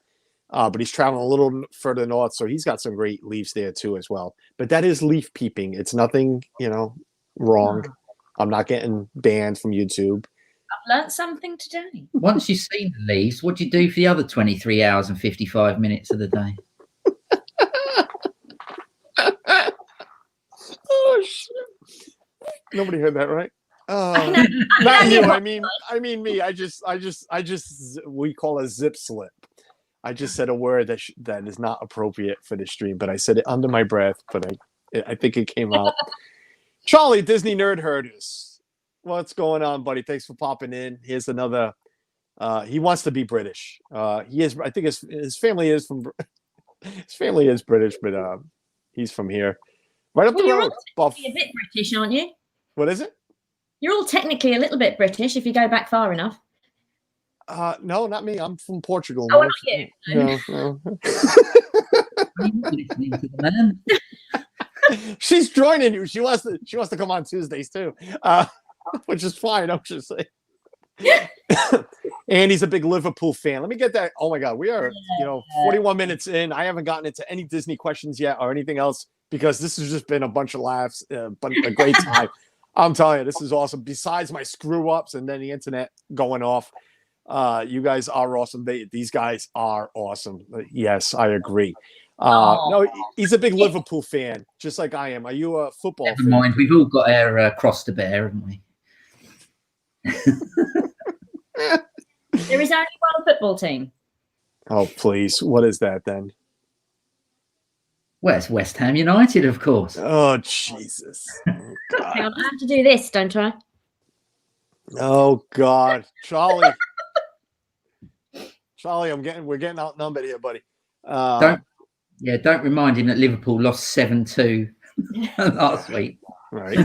but he's traveling a little further north, so he's got some great leaves there too as well. But that is leaf peeping. It's nothing, wrong. I'm not getting banned from YouTube. I've learned something today. Once you've seen the leaves, what do you do for the other 23 hours and 55 minutes of the day? Oh shit! Nobody heard that, right? Not you. I mean me. I just. We call a zip slip. I just said a word that is not appropriate for the stream, but I said it under my breath. But I think it came out. Charlie, Disney Nerd Herders. What's going on, buddy? Thanks for popping in. Here's another. He wants to be British. He is. I think his family is from. His family is British, but he's from here, right up the road. You're a bit British, aren't you? What is it? You're all technically a little bit British if you go back far enough. No, not me. I'm from Portugal. Oh, not you. No. Listening to the man. She's joining you. She wants to come on Tuesdays too, which is fine. I'm just saying. And he's a big Liverpool fan. Let me get that. Oh my God, we are 41 minutes in. I haven't gotten into any Disney questions yet or anything else because this has just been a bunch of laughs, but a great time. I'm telling you, this is awesome. Besides my screw ups and then the internet going off, you guys are awesome. These guys are awesome. Yes, I agree. No, he's a big Liverpool fan, just like I am. Are you a football fan? Never mind. We've all got our cross to bear, haven't we? There is only one football team. Oh, please. What is that then? Well, it's West Ham United, of course. Oh, Jesus. Oh, Hang on, I have to do this, don't I? Oh, God. Charlie, we're getting outnumbered here, buddy. Don't remind him that Liverpool lost 7-2 last week. Right.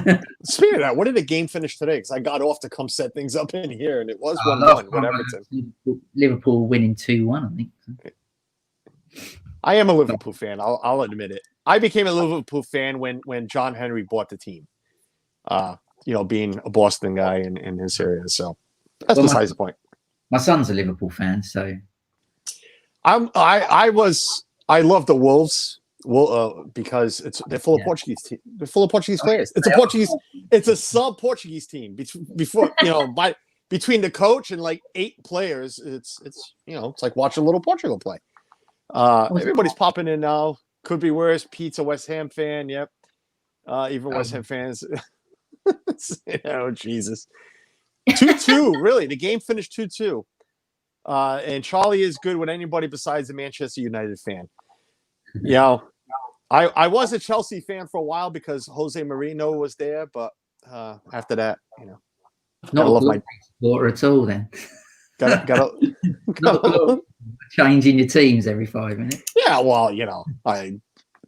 Speaking of that, what did the game finish today? Because I got off to come set things up in here, and it was 1-1 with Everton. Liverpool winning 2-1, I think. I am a Liverpool fan. I'll admit it. I became a Liverpool fan when John Henry bought the team. Being a Boston guy in his area. So that's besides the point. My son's a Liverpool fan, so I love the Wolves. Well, because they're full of Portuguese they're full of Portuguese players. It's a sub-Portuguese team. Before between the coach and like 8 players, it's like watching a little Portugal play. Everybody's popping in now. Could be worse. Pete's a West Ham fan. Yep. Even West Ham fans. Oh Jesus. 2-2. Really, the game finished 2-2. And Charlie is good with anybody besides a Manchester United fan. I was a Chelsea fan for a while because Jose Mourinho was there, but after that, not a my supporter at all. Then gotta changing your teams every 5 minutes. Yeah, well, I'm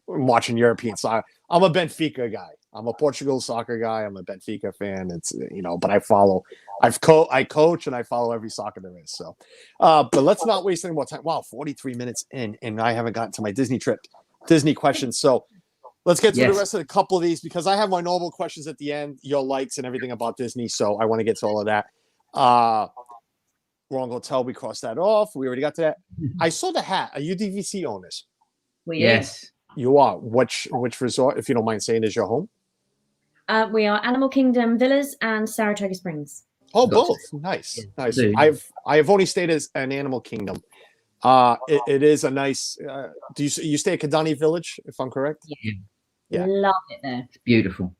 watching European soccer. I'm a Benfica guy. I'm a Portugal soccer guy. I'm a Benfica fan. It's but I follow. I coach and I follow every soccer there is. So, but let's not waste any more time. Wow, 43 minutes in, and I haven't gotten to my Disney questions. So let's get to the rest of the couple of these because I have my normal questions at the end, your likes and everything about Disney. So I want to get to all of that. Wrong hotel, we crossed that off. We already got to that. I saw the hat. Are you DVC owners? Yes. You are. Which resort, if you don't mind saying, is your home? We are Animal Kingdom Villas and Saratoga Springs. Oh, both. Nice. I have only stayed as an Animal Kingdom. It is a nice. Do you stay at Kidani Village? If I'm correct. Yeah. Love it there. It's beautiful.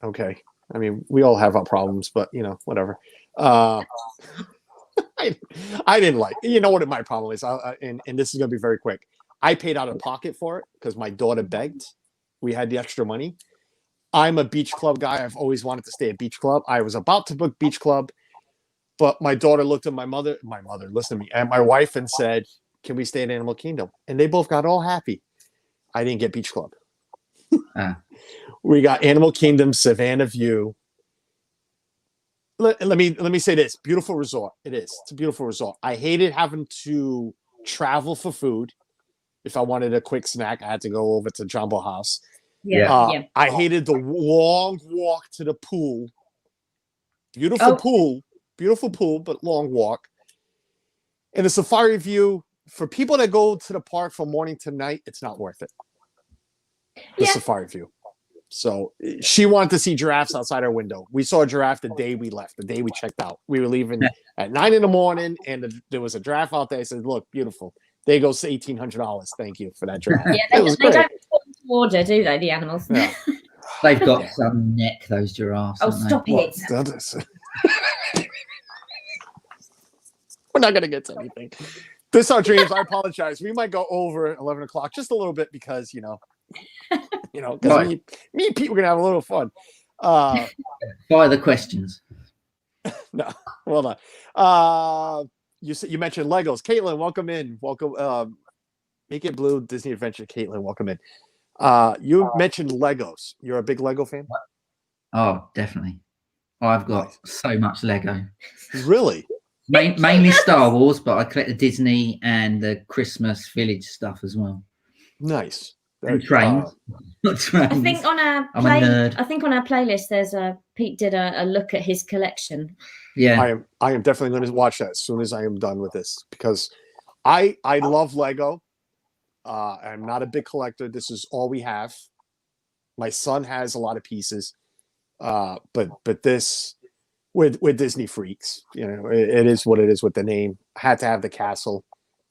Okay. I mean, we all have our problems, but whatever. I didn't like. You know what my problem is, and this is gonna be very quick. I paid out of pocket for it because my daughter begged. We had the extra money. I'm a beach club guy. I've always wanted to stay at beach club. I was about to book beach club, but my daughter looked at my mother, listen to me, and my wife and said, can we stay at Animal Kingdom? And they both got all happy. I didn't get Beach Club. We got Animal Kingdom, Savannah View. Let me say this. Beautiful resort. It is. It's a beautiful resort. I hated having to travel for food. If I wanted a quick snack, I had to go over to Jumbo House. Yeah. I hated the long walk to the pool. Beautiful pool, but long walk. And the Safari View, for people that go to the park from morning to night, it's not worth it. The Safari View. So she wanted to see giraffes outside our window. We saw a giraffe the day we left, the day we checked out. We were leaving at 9 a.m, and there was a giraffe out there. I said, look, beautiful. There goes $1,800. Thank you for that giraffe. Yeah, they don't order, do they, the animals? Yeah. They've got some neck, those giraffes. Oh, stop it. We're not going to get to anything. This is our dreams. I apologize. We might go over 11 o'clock just a little bit because, because me and Pete, we're going to have a little fun. By the questions. No, well done. You mentioned Legos. Caitlin, welcome in. Welcome. Make It Blue Disney Adventure. Caitlin, welcome in. You mentioned Legos. You're a big Lego fan? Oh, definitely. I've got so much Lego. Really? Mainly Star Wars, but I collect the Disney and the Christmas Village stuff as well. Nice. And trains. I think on our playlist, there's Pete did a look at his collection. Yeah, I am definitely going to watch that as soon as I am done with this because I love Lego. I'm not a big collector. This is all we have. My son has a lot of pieces, but this we're Disney freaks. It is what it is with the name. Had to have the castle.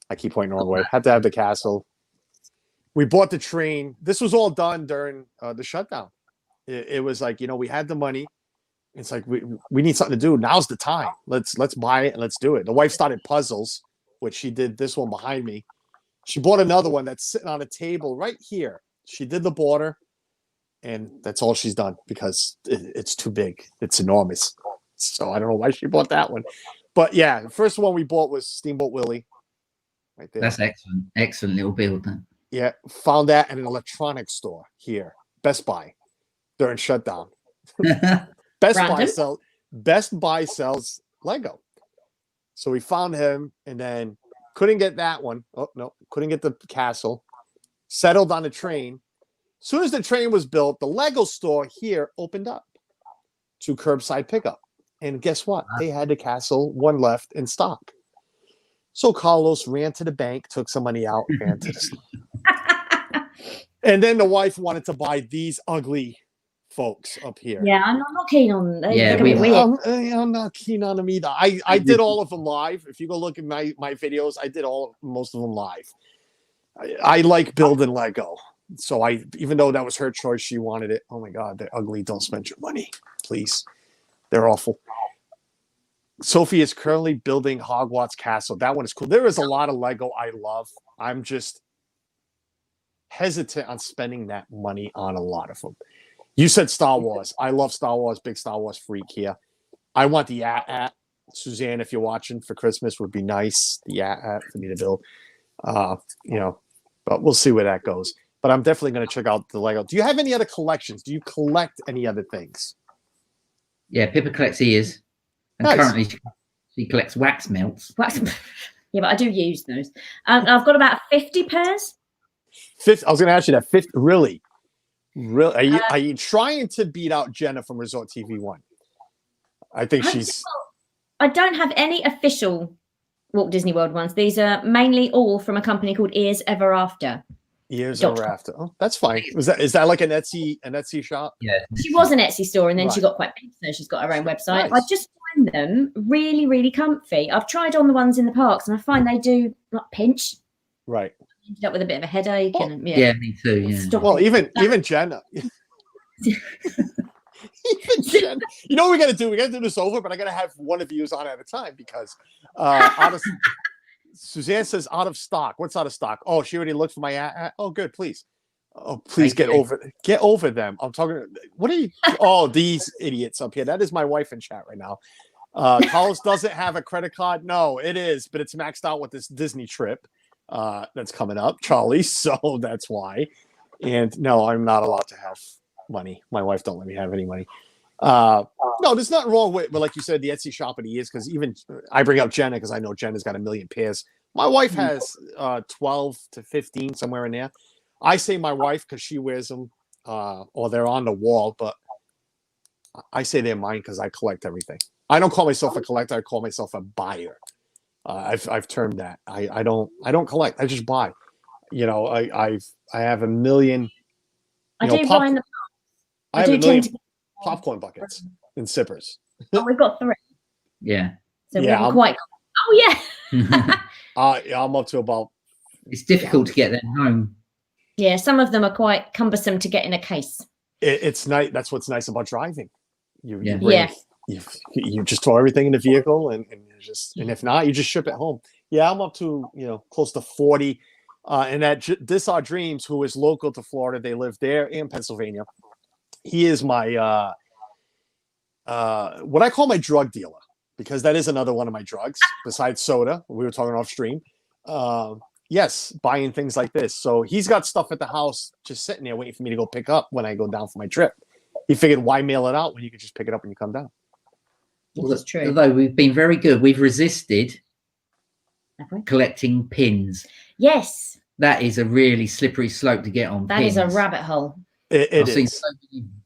I keep pointing the wrong way. Had to have the castle. We bought the train. This was all done during the shutdown. It was like, we had the money. It's like we need something to do. Now's the time. Let's buy it and let's do it. The wife started puzzles, which she did this one behind me. She bought another one that's sitting on a table right here. She did the border, and that's all she's done because it's too big. It's enormous. So I don't know why she bought that one. But yeah, the first one we bought was Steamboat Willie. Right there. That's excellent. Excellent little build. Then. Yeah, found that at an electronics store here, Best Buy, during shutdown. Best Buy sells Lego. So we found him and then couldn't get that one. Oh, no, couldn't get the castle. Settled on a train. As soon as the train was built, the Lego store here opened up to curbside pickup. And guess what? They had the castle, one left in stock. So Carlos ran to the bank, took some money out, ran to the store. And then the wife wanted to buy these ugly folks up here. Yeah, I'm not keen on them. Yeah, I'm not keen on them either. I did all of them live. If you go look at my videos, I did most of them live. I like building Lego. So even though that was her choice, she wanted it. Oh my God, they're ugly. Don't spend your money, please. They're awful. Sophie is currently building Hogwarts Castle. That one is cool. There is a lot of Lego I love. I'm just hesitant on spending that money on a lot of them. You said Star Wars. I love Star Wars. Big Star Wars freak here. I want the at Suzanne, if you're watching for Christmas, would be nice. The at for me to build. But we'll see where that goes. But I'm definitely going to check out the Lego. Do you have any other collections? Do you collect any other things? Yeah, Pippa collects ears. And currently she collects wax melts. Yeah, but I do use those. I've got about 50 pairs. 50, I was going to ask you that. 50, really? Really? Are you trying to beat out Jenna from Resort TV 1? I think she's... I don't have any official Walt Disney World ones. These are mainly all from a company called Ears Ever After. Ears Ever After. Oh, that's fine. Is that like an Etsy shop? Yeah. She was an Etsy store, and then she got quite big, so she's got her own website. Nice. I just find them really, really comfy. I've tried on the ones in the parks, and I find they do not pinch. Right. You end up with a bit of a headache. Well, and yeah, me too. Yeah. Well, even Jenna. Even Jenna. You know what we got to do? We got to do this over, but I got to have one of you on at a time because Suzanne says out of stock. What's out of stock? Oh, she already looked for my. Oh, good. Please. Oh, please get over them. I'm talking. What are you? Oh, these idiots up here. That is my wife in chat right now. Carlos doesn't have a credit card. No, it is, but it's maxed out with this Disney trip. that's coming up, Charlie. So that's why. And no, I'm not allowed to have money. My wife don't let me have any money. No, there's nothing wrong with, but like you said, the Etsy shop of the years, because even I bring up Jenna because I know Jenna's got a million pairs. My wife has 12 to 15, somewhere in there. I say my wife because she wears them, or they're on the wall, but I say they're mine because I collect everything. I don't call myself a collector. I call myself a buyer. I've termed that. I don't collect. I just buy. You know, I have a million. I do buy in the past. I have a million popcorn buckets and sippers. Oh, we've got 3. Yeah. So we haven't quite. Oh yeah. I'm up to about. It's difficult to get them home. Yeah, some of them are quite cumbersome to get in a case. It's nice. That's what's nice about driving. You just throw everything in the vehicle and if not, you just ship it home. Yeah, I'm up to close to 40. And that This Our Dreams, who is local to Florida, they live there in Pennsylvania. He is my what I call my drug dealer, because that is another one of my drugs besides soda. We were talking off stream. Yes, buying things like this. So he's got stuff at the house just sitting there waiting for me to go pick up when I go down for my trip. He figured, why mail it out when you could just pick it up when you come down? Well, that's true. Although we've been very good, we've resisted collecting pins. Yes. That is a really slippery slope to get on. That pins. is a rabbit hole. I've seen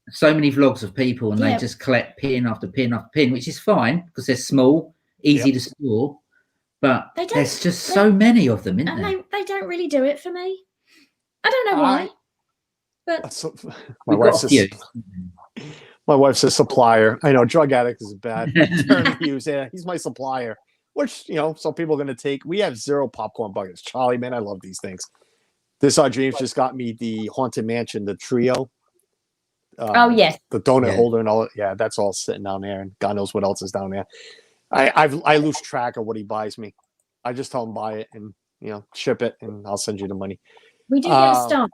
so many vlogs of people and they just collect pin after pin after pin, which is fine because they're small, easy to store. But there's just so many of them, isn't there? They don't really do it for me. I don't know why. But my wife's a supplier. I know drug addict is a bad term to use. Yeah, he's my supplier. Which, some people are going to take. We have 0 popcorn buckets. Charlie, man, I love these things. This Our Dreams just got me the Haunted Mansion, the trio. Yes. The donut holder and all. Yeah, that's all sitting down there. And God knows what else is down there. I lose track of what he buys me. I just tell him buy it and, ship it and I'll send you the money. We do get a Starbucks,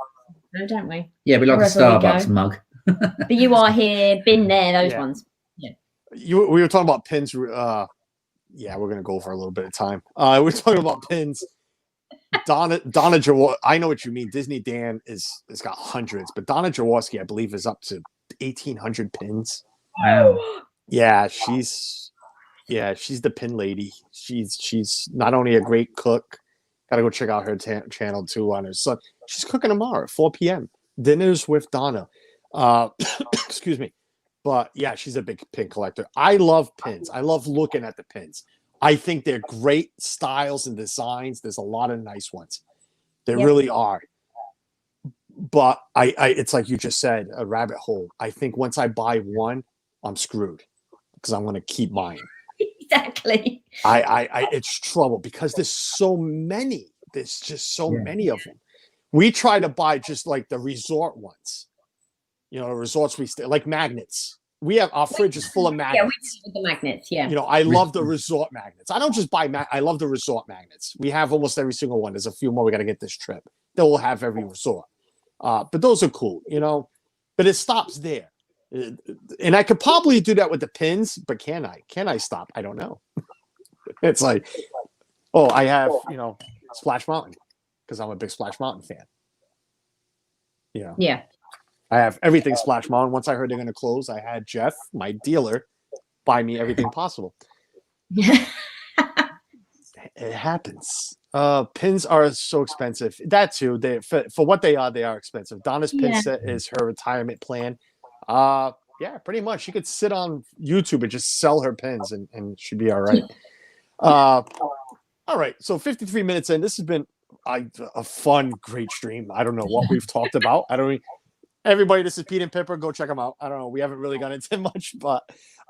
though, don't we? Yeah, we like a Starbucks mug. But you are here, been there, those ones. Yeah. We were talking about pins. Yeah, we're gonna go for a little bit of time. We're talking about pins. Donna Jaworski, I know what you mean. Disney Dan has got hundreds, but Donna Jaworski, I believe, is up to 1,800 pins. Wow. Yeah, she's the pin lady. She's not only a great cook. Gotta go check out her channel too on her son. She's cooking tomorrow at 4 p.m. Dinners with Donna. Excuse me. But yeah, she's a big pin collector. I love pins. I love looking at the pins. I think they're great styles and designs. There's a lot of nice ones. They really are. But it's like you just said, a rabbit hole. I think once I buy one, I'm screwed because I'm going to keep buying. Exactly. It's trouble because there's so many. There's just so many of them. We try to buy just like the resort ones. The resorts we stay, like magnets. We have our fridge is full of magnets. Yeah, we do with the magnets. Yeah. I love the resort magnets. I don't just buy I love the resort magnets. We have almost every single one. There's a few more we got to get this trip. That will have every resort. But those are cool, But it stops there. And I could probably do that with the pins, but can I? Can I stop? I don't know. It's like, I have, Splash Mountain because I'm a big Splash Mountain fan. Yeah. I have everything Splash Mountain. Once I heard they're going to close, I had Jeff, my dealer, buy me everything possible. Yeah. It happens. Pins are so expensive. That too. For what they are expensive. Donna's pin set is her retirement plan. Yeah, pretty much. She could sit on YouTube and just sell her pins and she'd be all right. All right. So 53 minutes in. This has been a fun, great stream. I don't know what we've talked about. Everybody, this is Pete and Pippa. Go check them out. I don't know. We haven't really gone into much, but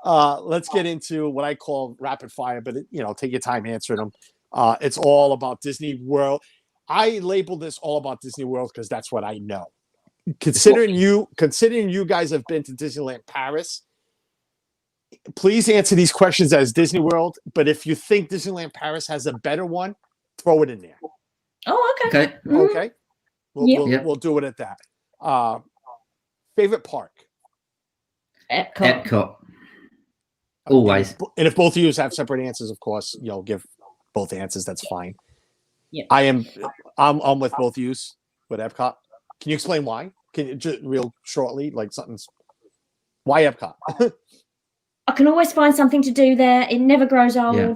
let's get into what I call rapid fire. But take your time answering them. It's all about Disney World. I label this all about Disney World because that's what I know. Considering you guys have been to Disneyland Paris, please answer these questions as Disney World. But if you think Disneyland Paris has a better one, throw it in there. Oh, okay. Okay. We'll do it at that. Favorite park? Epcot. Always. And if both of you have separate answers, of course, give both answers. That's fine. Yeah. I'm with both yous with Epcot. Can you explain why? Can you just real shortly, like something's why Epcot? I can always find something to do there. It never grows old. Yeah.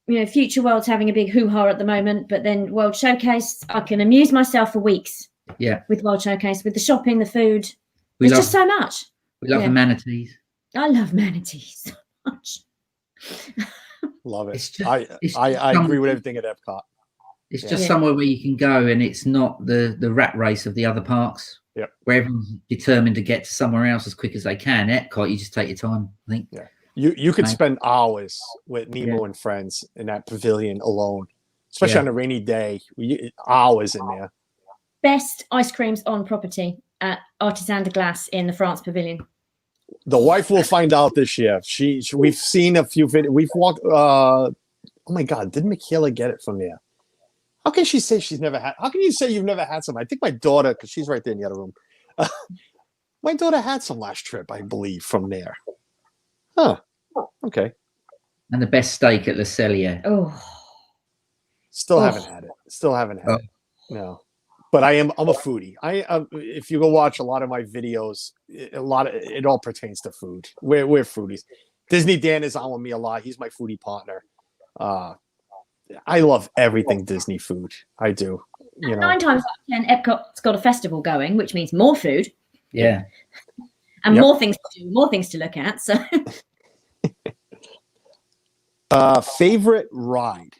You know, Future World's having a big hoo-ha at the moment, but then World Showcase, I can amuse myself for weeks. Yeah. With World Showcase, with the shopping, the food. We There's love, just so much. We love Yeah. the manatees. I love manatees so much. Love it. It's just, I agree with everything at Epcot. It's just Yeah. somewhere where you can go, and it's not the rat race of the other parks. Yep. Where everyone's determined to get to somewhere else as quick as they can. Epcot, you just take your time. I think. Yeah. You could Right. spend hours with Nemo and friends in that pavilion alone, especially on a rainy day. Hours in there. Best ice creams on property at Artisan de Glace in the France Pavilion. The wife will find out this year. We've seen a few videos. We've walked. Oh my God! Did Michaela get it from there? How can she say she's never had? How can you say you've never had some? I think my daughter, because she's right there in the other room. My daughter had some last trip, I believe, from there. Huh. Okay. And the best steak at Le Cellier. Oh, Still haven't had it. Still haven't had it. No. But I'm a foodie. If you go watch a lot of my videos, it all pertains to food. We're foodies. Disney Dan is on with me a lot. He's my foodie partner. I love everything Disney food. I do. You know, 9 times out of 10, Epcot's got a festival going, which means more food. Yeah. And Yep. more things to do, more things to look at. So favorite ride.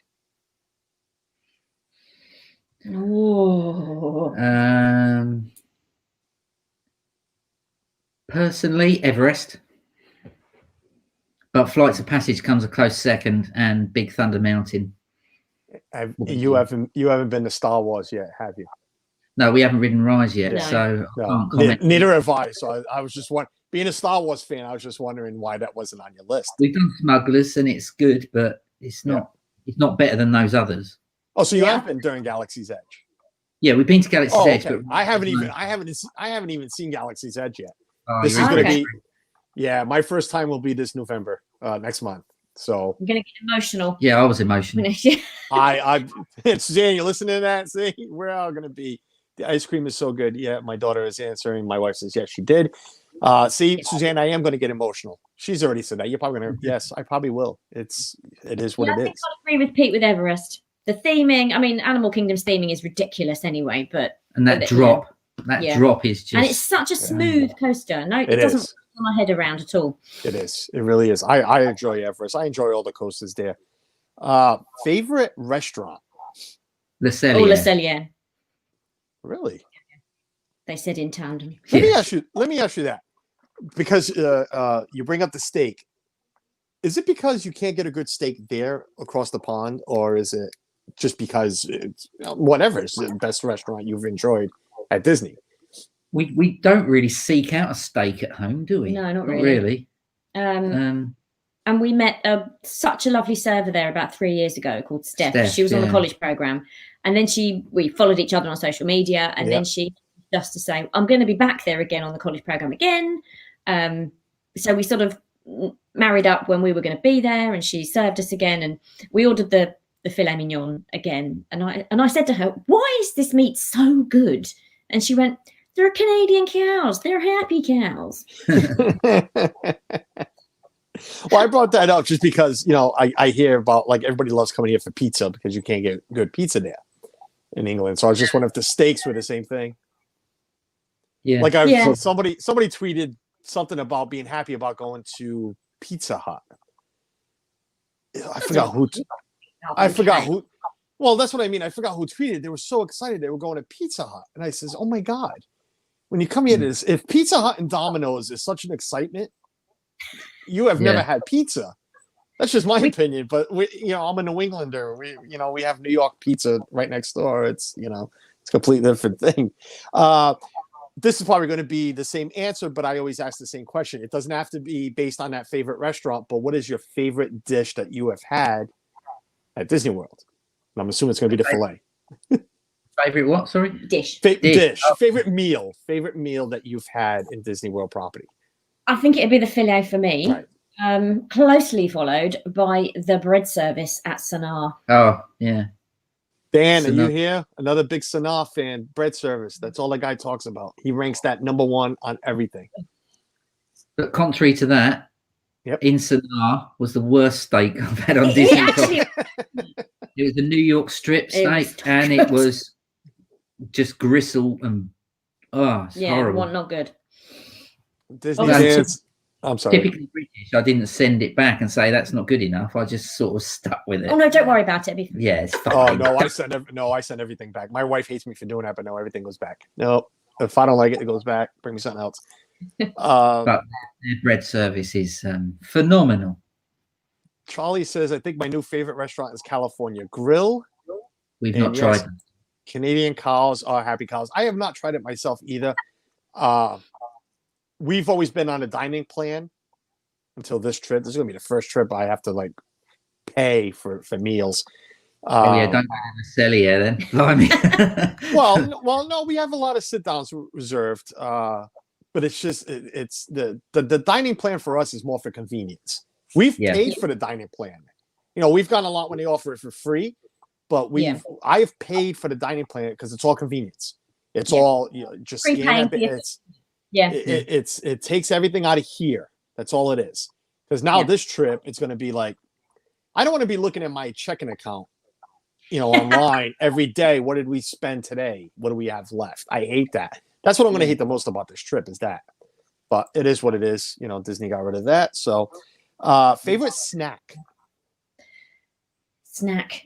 oh. Personally, Everest. But Flights of Passage comes a close second, and Big Thunder Mountain. You haven't been to Star Wars yet, have you? No, we haven't ridden Rise yet, No. so I No. can't comment. Neither have I. So I was just wondering, being a Star Wars fan, I was just wondering why that wasn't on your list. We've done Smugglers, and it's good, but it's not. It's not better than those others. Oh, so you Yeah. have been during Galaxy's Edge? Yeah, we've been to Galaxy's Oh, Edge, okay. but I haven't even seen Galaxy's Edge yet. Oh, This is you're going to Okay. be, yeah, my first time will be this November, next month. So I'm going to get emotional. Yeah, I was emotional. Suzanne, you listening to that? See, we're all going to be. The ice cream is so good. Yeah, my daughter is answering. My wife says, yes, she did. See, Suzanne, I am going to get emotional. She's already said that. You're probably going to, yes, I probably will. It is what I it think is. I'd agree with Pete with Everest. The theming, I mean, Animal Kingdom's theming is ridiculous anyway, but And that But it- drop Yeah. drop is just. and it's such a smooth coaster. No, it It doesn't is. pull my head around at all. It is. It really is. I enjoy Everest. I enjoy all the coasters there. Favorite restaurant? Le Oh, Cellier. Le Cellier. Really? They said in tandem. Let me Yeah. ask you that, because you bring up the steak. Is it because you can't get a good steak there across the pond, or is it just because it's whatever is the best restaurant you've enjoyed at Disney? We don't really seek out a steak at home, do we? No, not really. And we met such a lovely server there about 3 years ago called Steph. Steph, She was on the yeah. college program, and then we followed each other on social media, and then she just to say, I'm going to be back there again on the college program again. So we sort of married up when we were going to be there, and she served us again, and we ordered the filet mignon again. And I said to her, why is this meat so good? And she went, they're Canadian cows. They're happy cows. Well, I brought that up just because, I hear about, like, everybody loves coming here for pizza because you can't get good pizza there in England. So I was just wondering if the steaks were the same thing. Yeah. Like Yeah. somebody tweeted something about being happy about going to Pizza Hut. I forgot who. Well, that's what I mean. I forgot who tweeted. They were so excited they were going to Pizza Hut, and I says, "Oh my God!" When you come here, if Pizza Hut and Domino's is such an excitement, you have never had pizza. That's just my opinion. But I'm a New Englander. We have New York pizza right next door. It's it's a completely different thing. This is probably going to be the same answer, but I always ask the same question. It doesn't have to be based on that favorite restaurant, but what is your favorite dish that you have had at Disney World? And I'm assuming it's going to be the filet. Favorite what? Sorry. Dish. Dish. Favorite meal that you've had in Disney World property. I think it'd be the filet for me. Right. Closely followed by the bread service at Sanaa. Oh yeah. Dan, are you Sanaa. here? Another big Sanaa fan. Bread service. That's all the guy talks about. He ranks that #1 on everything. But contrary to that, Yep. in Sanaa was the worst steak I've had on It Disney actually- Plus. It was a New York strip It was steak, and it was just gristle and it's horrible. not good. Disney Oh, fans. I'm sorry. Typically British, I didn't send it back and say that's not good enough. I just sort of stuck with it. Oh no, don't worry about it. Yeah, it's fine. Oh no, I send everything back. My wife hates me for doing that, but no, everything goes back. No, if I don't like it, it goes back. Bring me something else. But their bread service is phenomenal. Charlie says, I think my new favorite restaurant is California Grill. We've And not tried yes, them. Canadian cows are happy cows. I have not tried it myself either. We've always been on a dining plan until this trip. This is gonna be the first trip I have to like pay for meals. Oh yeah, don't go to the Celia then. Blimey. well, no, we have a lot of sit downs reserved. But it's just it's the dining plan for us is more for convenience. We've paid for the dining plan. You know, we've gotten a lot when they offer it for free, but I've paid for the dining plan because it's all convenience. It's all just scan it. It takes everything out of here. That's all it is. Because now this trip, it's going to be like, I don't want to be looking at my checking account, online every day. What did we spend today? What do we have left? I hate that. That's what I'm going to hate the most about this trip is that. But it is what it is. Disney got rid of that. So, favorite snack? Snack.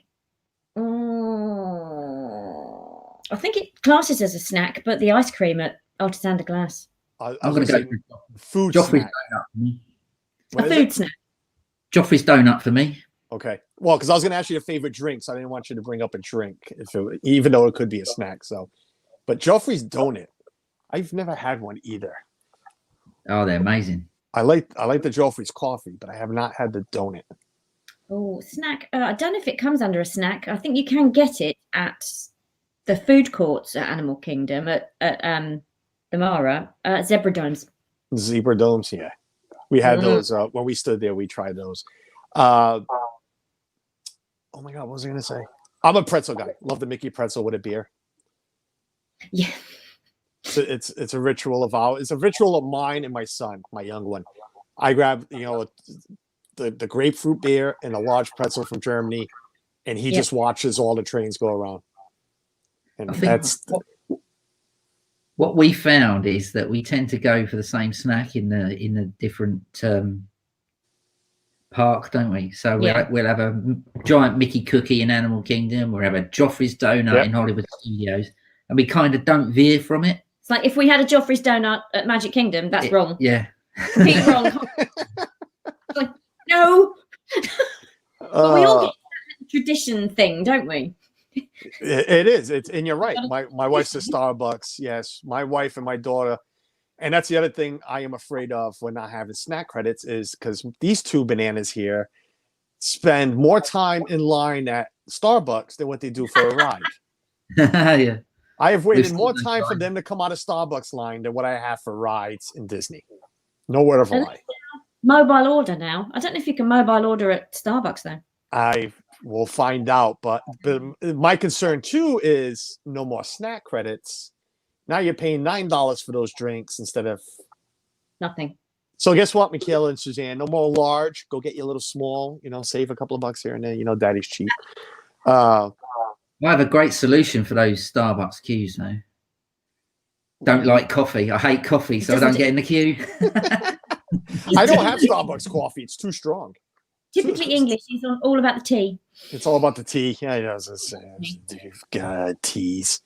I think it classes as a snack, but the ice cream at Artisan de Glace. I'm going to go food Joffrey's snack. Donut. A food snack. Joffrey's Donut for me. Okay. Well, because I was going to ask you your favorite drink, so I didn't want you to bring up a drink, even though it could be a snack. So, but Joffrey's donut, I've never had one either. Oh, they're amazing. I like the Joffrey's coffee, but I have not had the donut. Oh, snack. I don't know if it comes under a snack. I think you can get it at the food courts at Animal Kingdom at the Mara. Zebra domes. Zebra domes, yeah. We had those when we stood there. We tried those. Oh my God, what was I going to say? I'm a pretzel guy. Love the Mickey pretzel with a beer. Yeah. It's a ritual of ours. It's a ritual of mine and my son, my young one. I grab, the grapefruit beer and a large pretzel from Germany, and he just watches all the trains go around. And that's what we found is that we tend to go for the same snack in the different park, don't we? So we'll have a giant Mickey cookie in Animal Kingdom, we'll have a Joffrey's donut in Hollywood Studios, and we kind of don't veer from it. It's like if we had a Joffrey's donut at Magic Kingdom, that's wrong. Yeah. Complete wrong. Like, no. But we all get that tradition thing, don't we? It is. And you're right. My wife's a Starbucks. Yes, my wife and my daughter. And that's the other thing I am afraid of when not having snack credits is because these two bananas here spend more time in line at Starbucks than what they do for a ride. Yeah. I have waited more time for them to come out of Starbucks line than what I have for rides in Disney. No word of a lie. Mobile order now. I don't know if you can mobile order at Starbucks though. I will find out. But my concern too is no more snack credits. Now you're paying $9 for those drinks instead of nothing. So guess what, Michaela and Suzanne? No more large. Go get your little small. Save a couple of bucks here and there. Daddy's cheap. I have a great solution for those Starbucks queues now. Don't like coffee. I hate coffee, so I don't get in the queue. I don't have Starbucks coffee. It's too strong. Typically English is all about the tea. It's all about the tea. Yeah, God, teas.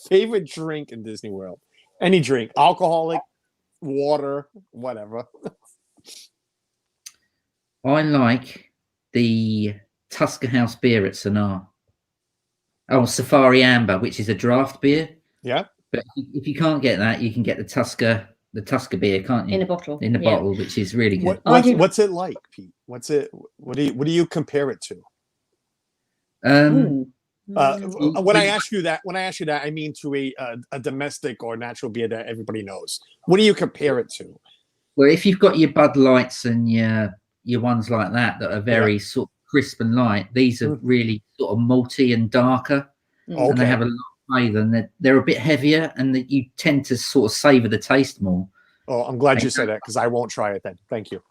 Favorite drink in Disney World? Any drink, alcoholic, water, whatever. I like the Tusker House beer at Sanaa. Oh, Safari Amber, which is a draft beer. Yeah. But if you can't get that, you can get the Tusker beer, can't you? In a bottle. In the bottle, which is really good. What's it like, Pete? What do you compare it to? When I ask you that, I mean to a domestic or natural beer that everybody knows. What do you compare it to? Well, if you've got your Bud Lights and your ones like that are very sort of crisp and light. These are really sort of malty and darker, and they have a lot of flavour, and they're a bit heavier, and that you tend to sort of savour the taste more. Oh, I'm glad you said that because I won't try it then. Thank you.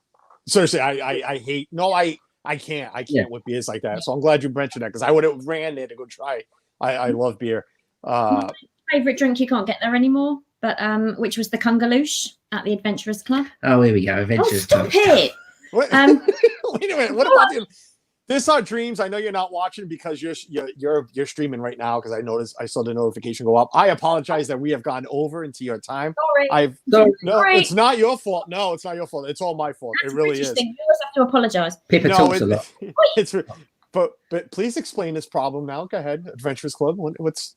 Seriously, I hate. No, I can't with beers like that. So I'm glad you mentioned that because I would have ran there to go try it. I love beer. My favourite drink you can't get there anymore, but which was the Kungaloosh at the Adventurers Club. Oh, here we go, Adventurers Club. Stop it! Wait a minute. What about the? This Our Dreams. I know you're not watching because you're streaming right now because I saw the notification go up. I apologize that we have gone over into your time. Sorry. No, it's not your fault. No, it's not your fault. It's all my fault. That's it really is. You always have to apologize. Pippa talks a lot. But please explain this problem now. Go ahead. Adventurers Club. What's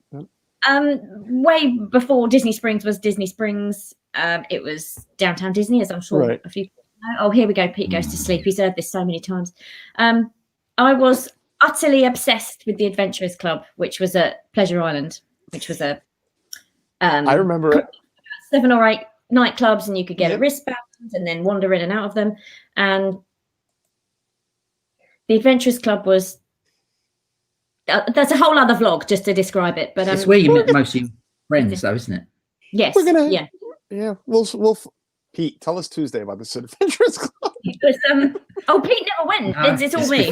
way before Disney Springs was Disney Springs. It was Downtown Disney, as I'm sure a few people know. Oh, here we go. Pete goes to sleep. He's heard this so many times. I was utterly obsessed with the Adventurers Club, which was at Pleasure Island, which was a I remember it. 7 or 8 nightclubs, and you could get a wristband and then wander in and out of them. And the Adventurers Club was that's a whole other vlog just to describe it. But it's where you met most of your friends, though, isn't it? Yes. We'll Pete, tell us Tuesday about this Adventurers Club. It was, Pete never went. No, it's all me.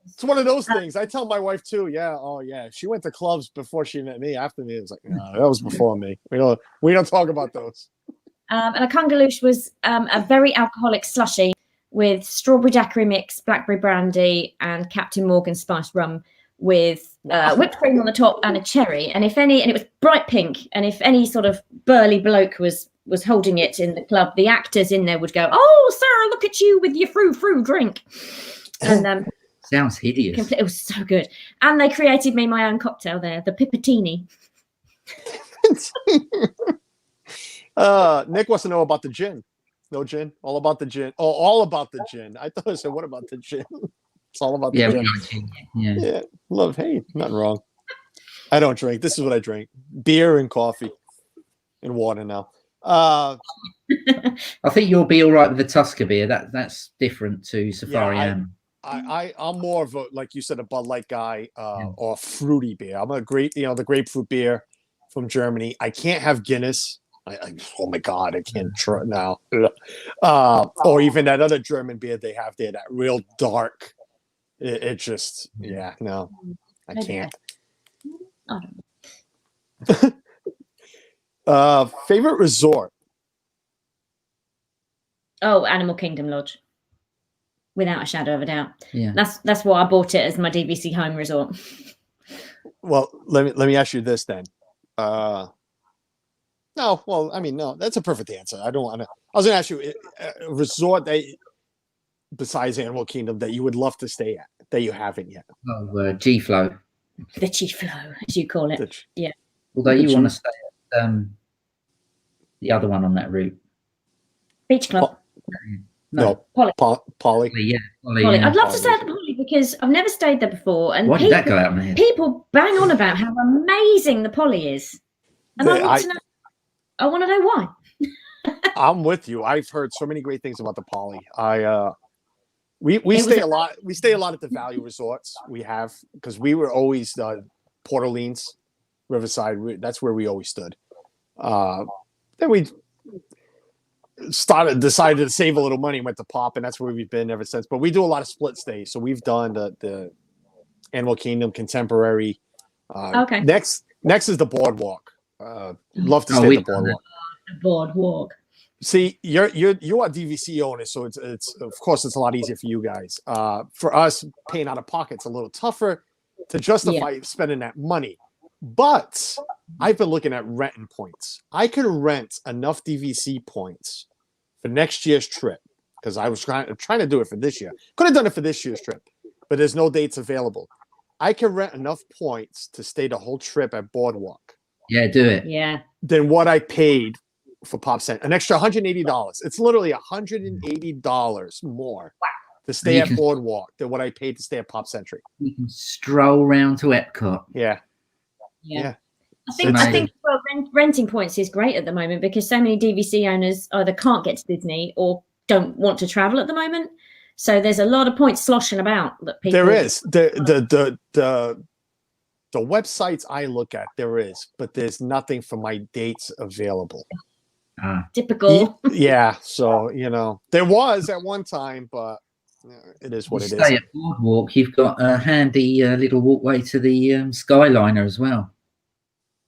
It's one of those things. I tell my wife too. Yeah. Oh, yeah. She went to clubs before she met me. After me, it was like, no, that was before me. We don't talk about those. And a Kungaloosh was a very alcoholic slushy with strawberry daiquiri mix, blackberry brandy, and Captain Morgan spiced rum with whipped cream on the top and a cherry. And it was bright pink. And if any sort of burly bloke was holding it in the club, the actors in there would go, "Oh, sir, look at you with your frou drink." And sounds hideous. It was so good. And they created me my own cocktail there, the Pipatini. Nick wants to know about the gin. No gin? All about the gin. Oh, all about the gin. I thought I said, what about the gin? It's all about the gin. Yeah. Love, hey, nothing wrong. I don't drink. This is what I drink. Beer and coffee and water now. I think you'll be all right with the Tusker beer. That's different to Safari Am. I'm more of a, like you said, a Bud Light guy or fruity beer. I'm the grapefruit beer from Germany. I can't have Guinness. Oh my God, I can't try now. Or even that other German beer they have there, that real dark. It just, no, I can't. Favorite resort? Oh, Animal Kingdom Lodge, without a shadow of a doubt. Yeah, that's why I bought it as my DVC home resort. Well, let me ask you this then. No, that's a perfect answer. I don't want to. I was going to ask you a resort that, besides Animal Kingdom, that you would love to stay at that you haven't yet. Oh, G-Flow. The G-Flow, as you call it. Yeah. Although you want to stay at the other one on that route. Beach Club. No. Polly. Yeah. Polly. I'd love to stay at the Polly because I've never stayed there before. And why did that go out my head? People bang on about how amazing the Polly is. And I want to know why. I'm with you. I've heard so many great things about the Polly. We stay a lot. We stay a lot at the value resorts. We have, because we were always Port Orleans, Riverside. That's where we always stood. Then we decided to save a little money and went to Pop, and that's where we've been ever since. But we do a lot of split stays. So we've done the Animal Kingdom Contemporary. Okay. Next is the Boardwalk. Love to stay at the Boardwalk. The Boardwalk. See, you are DVC owners, so it's of course it's a lot easier for you guys. For us, paying out of pocket, it's a little tougher to justify spending that money. But I've been looking at renting points. I could rent enough DVC points for next year's trip because I was trying to do it for this year. Could have done it for this year's trip, but there's no dates available. I could rent enough points to stay the whole trip at Boardwalk. Yeah, do it. Yeah. Than what I paid for Pop Century, an extra $180. It's literally $180 more to stay at Boardwalk than what I paid to stay at Pop Century. You can stroll round to Epcot. Yeah. I think renting points is great at the moment because so many DVC owners either can't get to Disney or don't want to travel at the moment. So there's a lot of points sloshing about that people. There is the websites I look at. There is, but there's nothing for my dates available. Typical. Yeah, so there was at one time, but it is what it is. Stay at Boardwalk. You've got a handy little walkway to the Skyliner as well.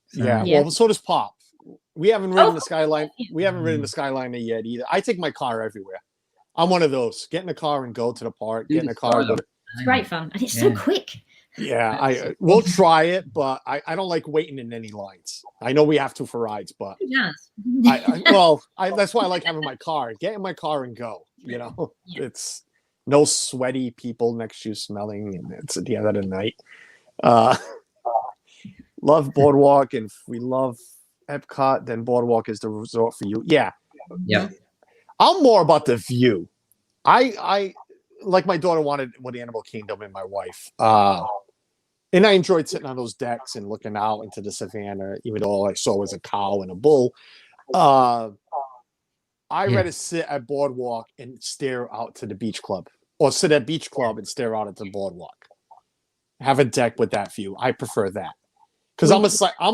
So. Yeah, well, so does Pop. We haven't ridden the Skyline. We haven't ridden the Skyliner yet either. I take my car everywhere. I'm one of those. Get in the car and go to the park. Get in the car. It's great fun, and it's so quick. Yeah, we'll try it, but I don't like waiting in any lines. I know we have to for rides, but that's why I like having my car. Get in my car and go. It's no sweaty people next to you smelling, and it's at the end of the night. Love Boardwalk, and if we love Epcot, then Boardwalk is the resort for you. Yeah. I'm more about the view. I like my daughter wanted the Animal Kingdom and my wife. And I enjoyed sitting on those decks and looking out into the savannah, even though all I saw was a cow and a bull. I'd rather sit at Boardwalk and stare out to the beach club, or sit at Beach Club and stare out at the Boardwalk. Have a deck with that view. I prefer that. Because I'm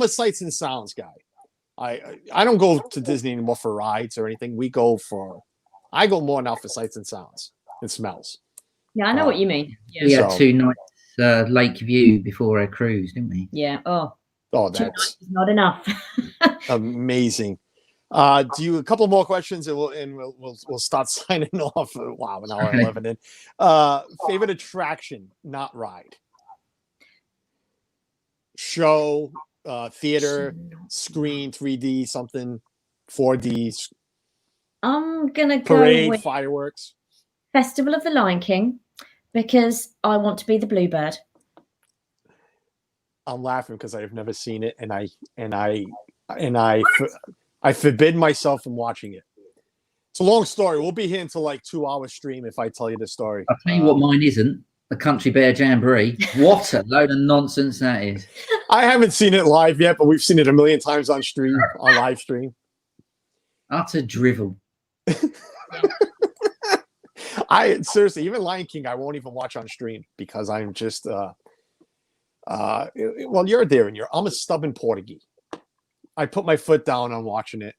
a sights and sounds guy. I don't go to Disney anymore for rides or anything. I go more now for sights and sounds and smells. Yeah, I know what you mean. Yeah. We had 2 nights lake view before our cruise, didn't we? Yeah. Oh, that's not enough. amazing. Do a couple more questions and we'll start signing off. Wow, an hour 11 in. Favorite attraction, not ride. Show, theater, screen, 3D, something, 4D. I'm gonna parade, go with fireworks. Festival of the Lion King, because I want to be the bluebird. I'm laughing because I have never seen it, and I forbid myself from watching it. It's a long story. We'll be here until like 2-hour stream if I tell you the story. I'll tell you what mine isn't. The Country Bear Jamboree. What a load of nonsense that is. I haven't seen it live yet, but we've seen it a million times on live stream. Utter drivel. Seriously, even Lion King, I won't even watch on stream because I'm just well, you're there and I'm a stubborn Portuguese. I put my foot down on watching it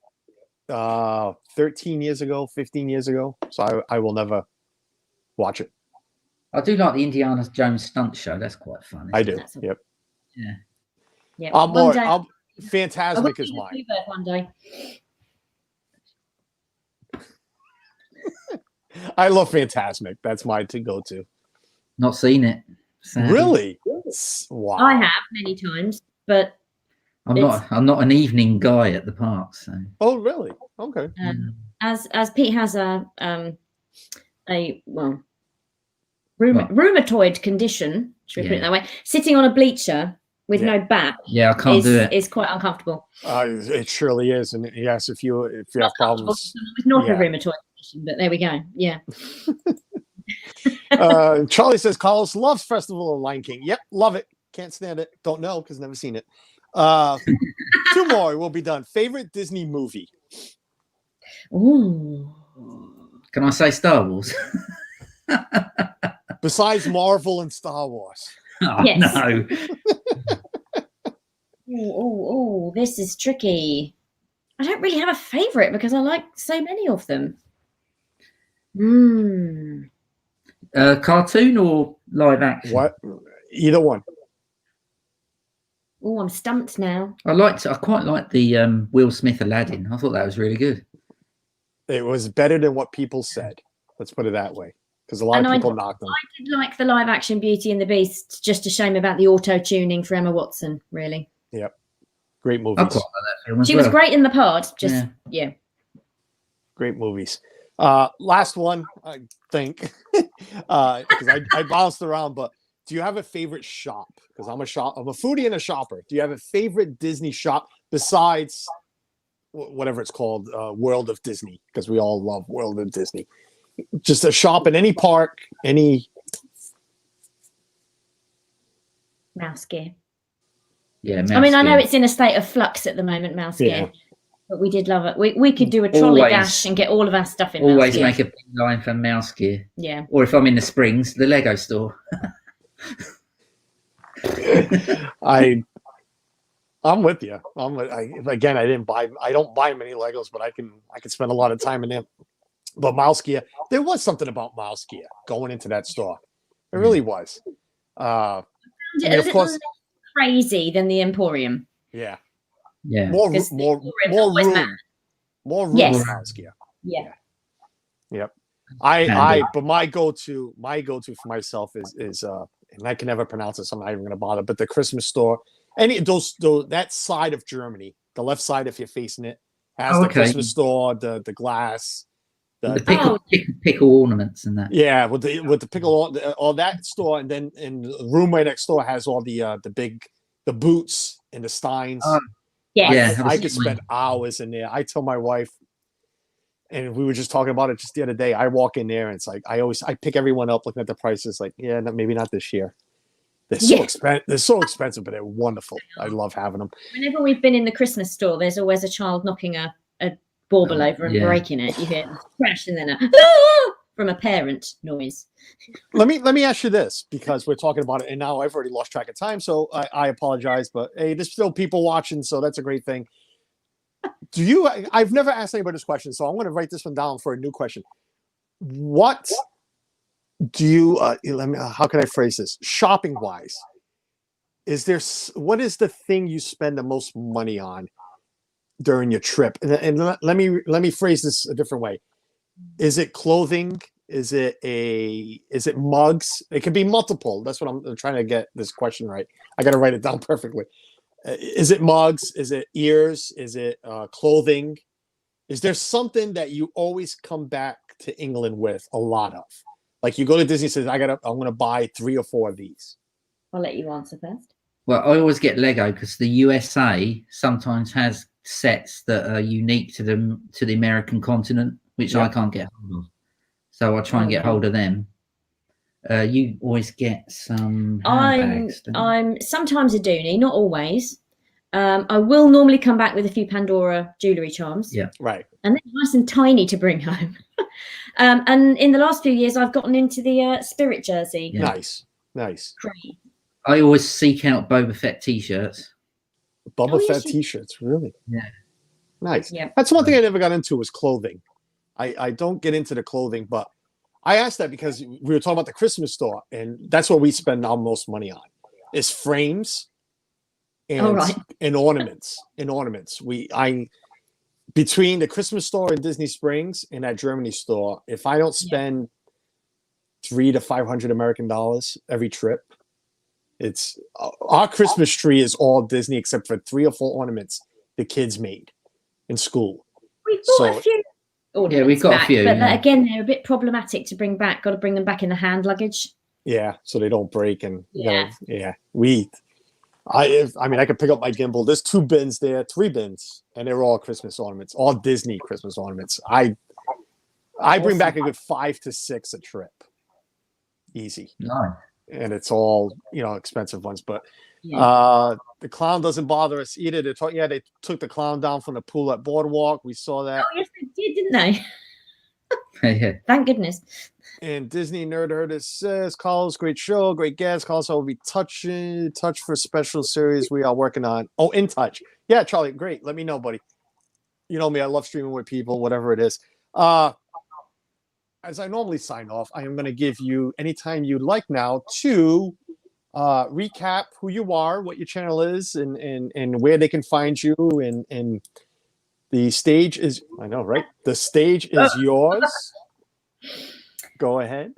13 years ago, 15 years ago. So I will never watch it. I do like the Indiana Jones stunt show. That's quite fun. I do. Yep. Yeah. Yeah. Fantasmic is mine. One day. I love Fantasmic. That's my to go to. Not seen it. Sadly. Really? Wow. I have many times, but I'm not an evening guy at the park. So. Oh, really? Okay. As Pete has a rheumatoid condition, should we put it that way? Sitting on a bleacher with no back, I can't do it. Is quite uncomfortable. It surely is, and yes, if you have problems, it's not a rheumatoid condition, but there we go. Yeah. Charlie says Carlos loves Festival of Lion King. Yep, love it. Can't stand it. Don't know because never seen it. 2 more, we'll be done. Favorite Disney movie? Ooh. Can I say Star Wars? Besides Marvel and Star Wars. Oh, yes. No. Oh, this is tricky. I don't really have a favorite because I like so many of them. Cartoon or live action? What? Either one. Oh, I'm stumped now. I quite liked the Will Smith Aladdin. I thought that was really good. It was better than what people said. Let's put it that way. Because a lot of people knocked them. I did like the live action Beauty and the Beast. Just a shame about the auto tuning for Emma Watson, really. Yep. Great movies. I quite like that film as she well. was great in the part. Great movies. Last one, I think. Because I bounced around, but do you have a favorite shop? Because I'm a foodie and a shopper. Do you have a favorite Disney shop besides whatever it's called, World of Disney? Because we all love World of Disney. Just a shop in any park, any Mouse Gear. Yeah, I mean, I know it's in a state of flux at the moment, Mouse Gear. But we did love it. We could do a trolley Always. dash and get all of our stuff in. Always Mouse make Gear. a big line for Mouse Gear. Yeah. Or if I'm in the Springs, the Lego store. I'm with you. Again, I don't buy many Legos, but I can spend a lot of time in them. But Mouse Gear, there was something about Mouse Gear going into that store. It really was. I mean, of course, less crazy than the Emporium. yeah. Yeah. More Because room. More room Yes. for Mouse Gear. Yeah. Yep. Handy. But my go-to for myself is and I can never pronounce it, so I'm not even going to bother. But the Christmas store, that side of Germany, the left side if you're facing it, has the Christmas store, the glass, the pickle ornaments and that. Yeah, with the pickle, all that store, and then in the room right next door has all the boots and the steins. Yes. Yeah, I could spend hours in there. I tell my wife, and we were just talking about it just the other day. I walk in there and it's like I pick everyone up looking at the prices. Like, yeah, maybe not this year. They're so expensive. They're so expensive, but they're wonderful. I love having them. Whenever we've been in the Christmas store, there's always a child knocking a bauble over and breaking it. You hear crash and then a from a parent noise. Let me ask you this, because we're talking about it, and now I've already lost track of time, so I apologize. But hey, there's still people watching, so that's a great thing. I've never asked anybody this question, so I'm going to write this one down for a new question. What do you how can I phrase this shopping wise? What is the thing you spend the most money on during your trip? And let me phrase this a different way. Is it clothing? Is it mugs? It can be multiple. That's what I'm trying to get this question right. I got to write it down perfectly. Is it mugs? Is it ears? Is it clothing? Is there something that you always come back to England with a lot of? Like you go to Disney, says I'm going to buy 3 or 4 of these. I'll let you answer first. Well, I always get Lego because the USA sometimes has sets that are unique to the American continent, which I can't get hold of. So I try and get hold of them. You always get some handbags. I'm sometimes a Dooney, not always. I will normally come back with a few Pandora jewellery charms. Yeah. Right. And they're nice and tiny to bring home. And in the last few years, I've gotten into the Spirit jersey. Yeah. Nice. Great. I always seek out Boba Fett t-shirts. Boba Fett t-shirts, really? Yeah. Nice. Yeah. That's one thing I never got into was clothing. I don't get into the clothing, but I asked that because we were talking about the Christmas store, and that's what we spend our most money on is frames and ornaments. Between the Christmas store in Disney Springs and that Germany store, if I don't spend $300 to $500 American dollars every trip, it's our Christmas tree is all Disney except for 3 or 4 ornaments the kids made in school. We bought a few. Yeah, we've got a few. But again, they're a bit problematic to bring back. Got to bring them back in the hand luggage. Yeah, so they don't break. And Yeah. I could pick up my gimbal. There's 2 bins there, 3 bins, and they're all Christmas ornaments, all Disney Christmas ornaments. I bring back a good 5 to 6 a trip, easy. Nice. And it's all expensive ones, but the clown doesn't bother us either. They took the clown down from the pool at Boardwalk. We saw that. Oh yes, they did, didn't they? Yeah. Thank goodness. And Disney Nerd Herders says, Carlos, great show, great guest. Carlos will be touch for special series we are working on. Oh, In Touch. Yeah, Charlie, great. Let me know, buddy. You know me, I love streaming with people, whatever it is. As I normally sign off, I am going to give you any time you'd like now to recap who you are, what your channel is, and where they can find you. And the stage is, I know, right? The stage is yours. Go ahead.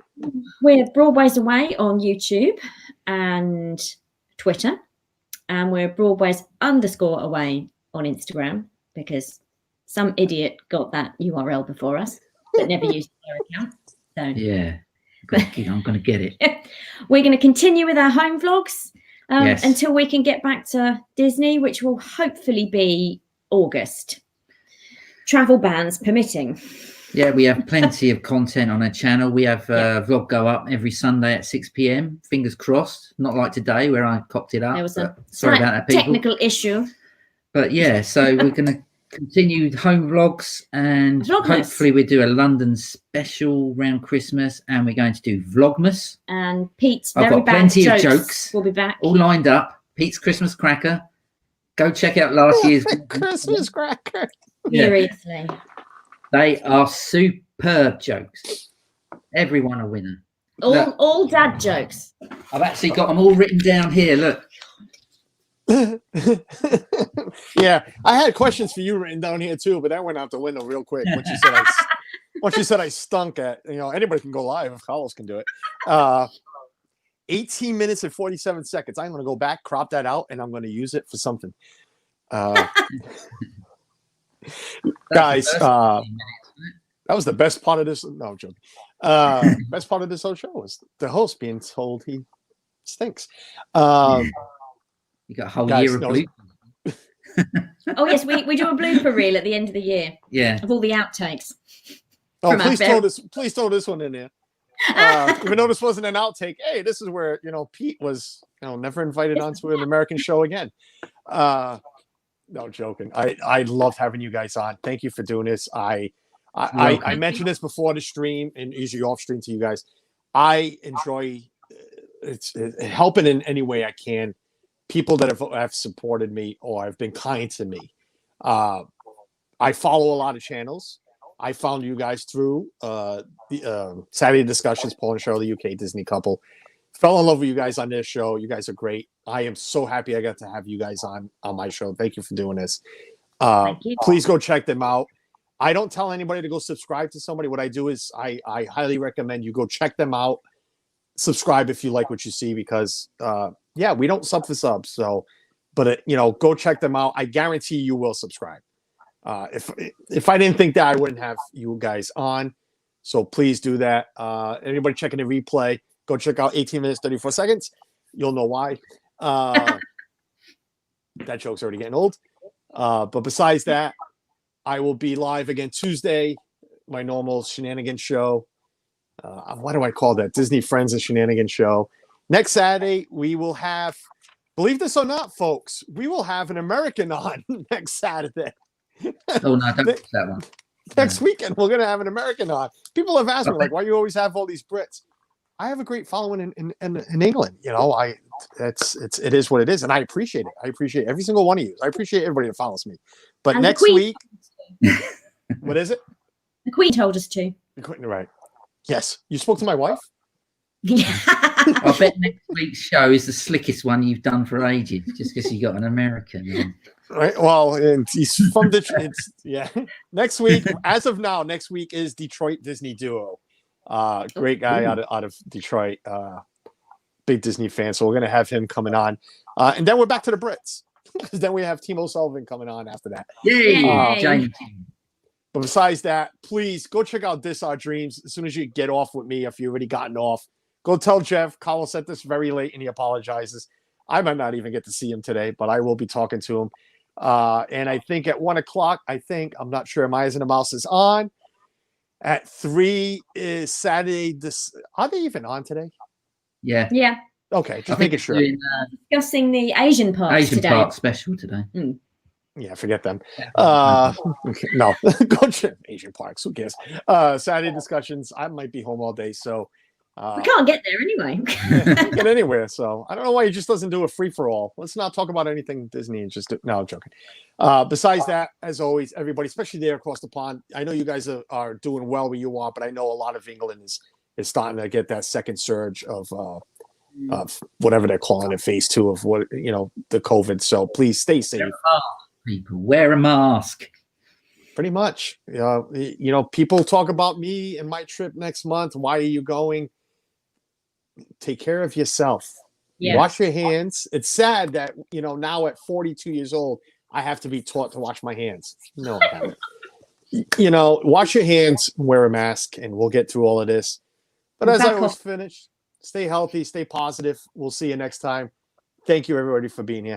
We're Broadways Away on YouTube and Twitter. And we're Broadways_away on Instagram because some idiot got that URL before us but never used their account. So Yeah. I'm going to get it. we're going to continue with our home vlogs Yes. until we can get back to Disney, which will hopefully be August. Travel bans permitting. Yeah, we have plenty of content on our channel. We have vlog go up every Sunday at 6 p.m. Fingers crossed. Not like today where I cocked it up. There was a sorry about that, people. technical issue. But yeah, so we're going to continued home vlogs, and Vlogmas. hopefully we do a London special around Christmas, and we're going to do Vlogmas. And Pete's I've very got bad plenty of jokes jokes will be back. all lined up. Pete's Christmas cracker. Go check out last year's Christmas cracker. Yeah. Seriously. They are superb jokes. Everyone a winner. Look. All dad jokes. I've actually got them all written down here. Look. Yeah, I had questions for you written down here too, but that went out the window real quick. Once you said I stunk at, anybody can go live if Carlos can do it. 18 minutes and 47 seconds. I'm going to go back, crop that out, and I'm going to use it for something. Guys, that was the best part of this. No, I'm joking. Best part of this whole show was the host being told he stinks. You got a whole guys, year of blue. Oh yes, we do a blooper reel at the end of the year. Yeah. Of all the outtakes. Oh, please throw this one in there. Even though this wasn't an outtake, hey, this is where Pete was never invited onto an American show again. No, joking. I loved having you guys on. Thank you for doing this. I mentioned this before the stream and usually off stream to you guys. I enjoy it's helping in any way I can. People that have supported me or have been kind to me. I follow a lot of channels. I found you guys through the Saturday Discussions, Paul and Cheryl, the UK Disney couple. Fell in love with you guys on this show. You guys are great. I am so happy I got to have you guys on my show. Thank you for doing this. Thank you. Please go check them out. I don't tell anybody to go subscribe to somebody. What I do is I highly recommend you go check them out. Subscribe if you like what you see, because we don't sub for subs. So, but go check them out. I guarantee you will subscribe. If I didn't think that, I wouldn't have you guys on. So please do that. Anybody checking the replay, go check out 18 minutes, 34 seconds. You'll know why. That joke's already getting old. But besides that, I will be live again Tuesday, my normal shenanigan show. What do I call that? Disney Friends and Shenanigans show. Next Saturday, we will have, believe this or not, folks, we will have an American on next Saturday. Oh, no, don't watch that one. Next weekend, we're going to have an American on. People have asked me, like, why you always have all these Brits? I have a great following in England. It is what it is, and I appreciate it. I appreciate every single one of you. I appreciate everybody that follows me. But and next week, what is it? The Queen told us to. Right. Yes. You spoke to my wife? I bet next week's show is the slickest one you've done for ages, just because you got an American. Right. Well, and he's from Detroit. Yeah. Next week, as of now, next week is Detroit Disney Duo. Great guy out of Detroit. Big Disney fan. So we're gonna have him coming on, and then we're back to the Brits, because then we have Timo Sullivan coming on after that. Yay! James. But besides that, please go check out This Our Dreams as soon as you get off with me. If you've already gotten off, go tell Jeff. Carlos said this very late and he apologizes. I might not even get to see him today, but I will be talking to him. And I think at 1 o'clock, I'm not sure, Myers and the Mouse is on. At 3 is Saturday. Are they even on today? Yeah. Yeah. Okay, just making sure. Discussing the Asian parts today. Park special today. Mm. Yeah, forget them. No, go check Asian Parks. Who cares? Saturday Discussions. I might be home all day, so we can't get there anyway. Get anywhere. So I don't know why he just doesn't do a free for all. Let's not talk about anything Disney and just do. No, I'm joking. Besides that, as always, everybody, especially there across the pond, I know you guys are doing well where you are, but I know a lot of England is starting to get that second surge of whatever they're calling it, phase 2 of what the COVID. So please stay safe. People wear a mask. Pretty much. People talk about me and my trip next month. Why are you going? Take care of yourself. Yeah. Wash your hands. It's sad that now at 42 years old, I have to be taught to wash my hands. No, I haven't. Wash your hands, wear a mask, and we'll get through all of this. But as I always finish, stay healthy, stay positive. We'll see you next time. Thank you, everybody, for being here.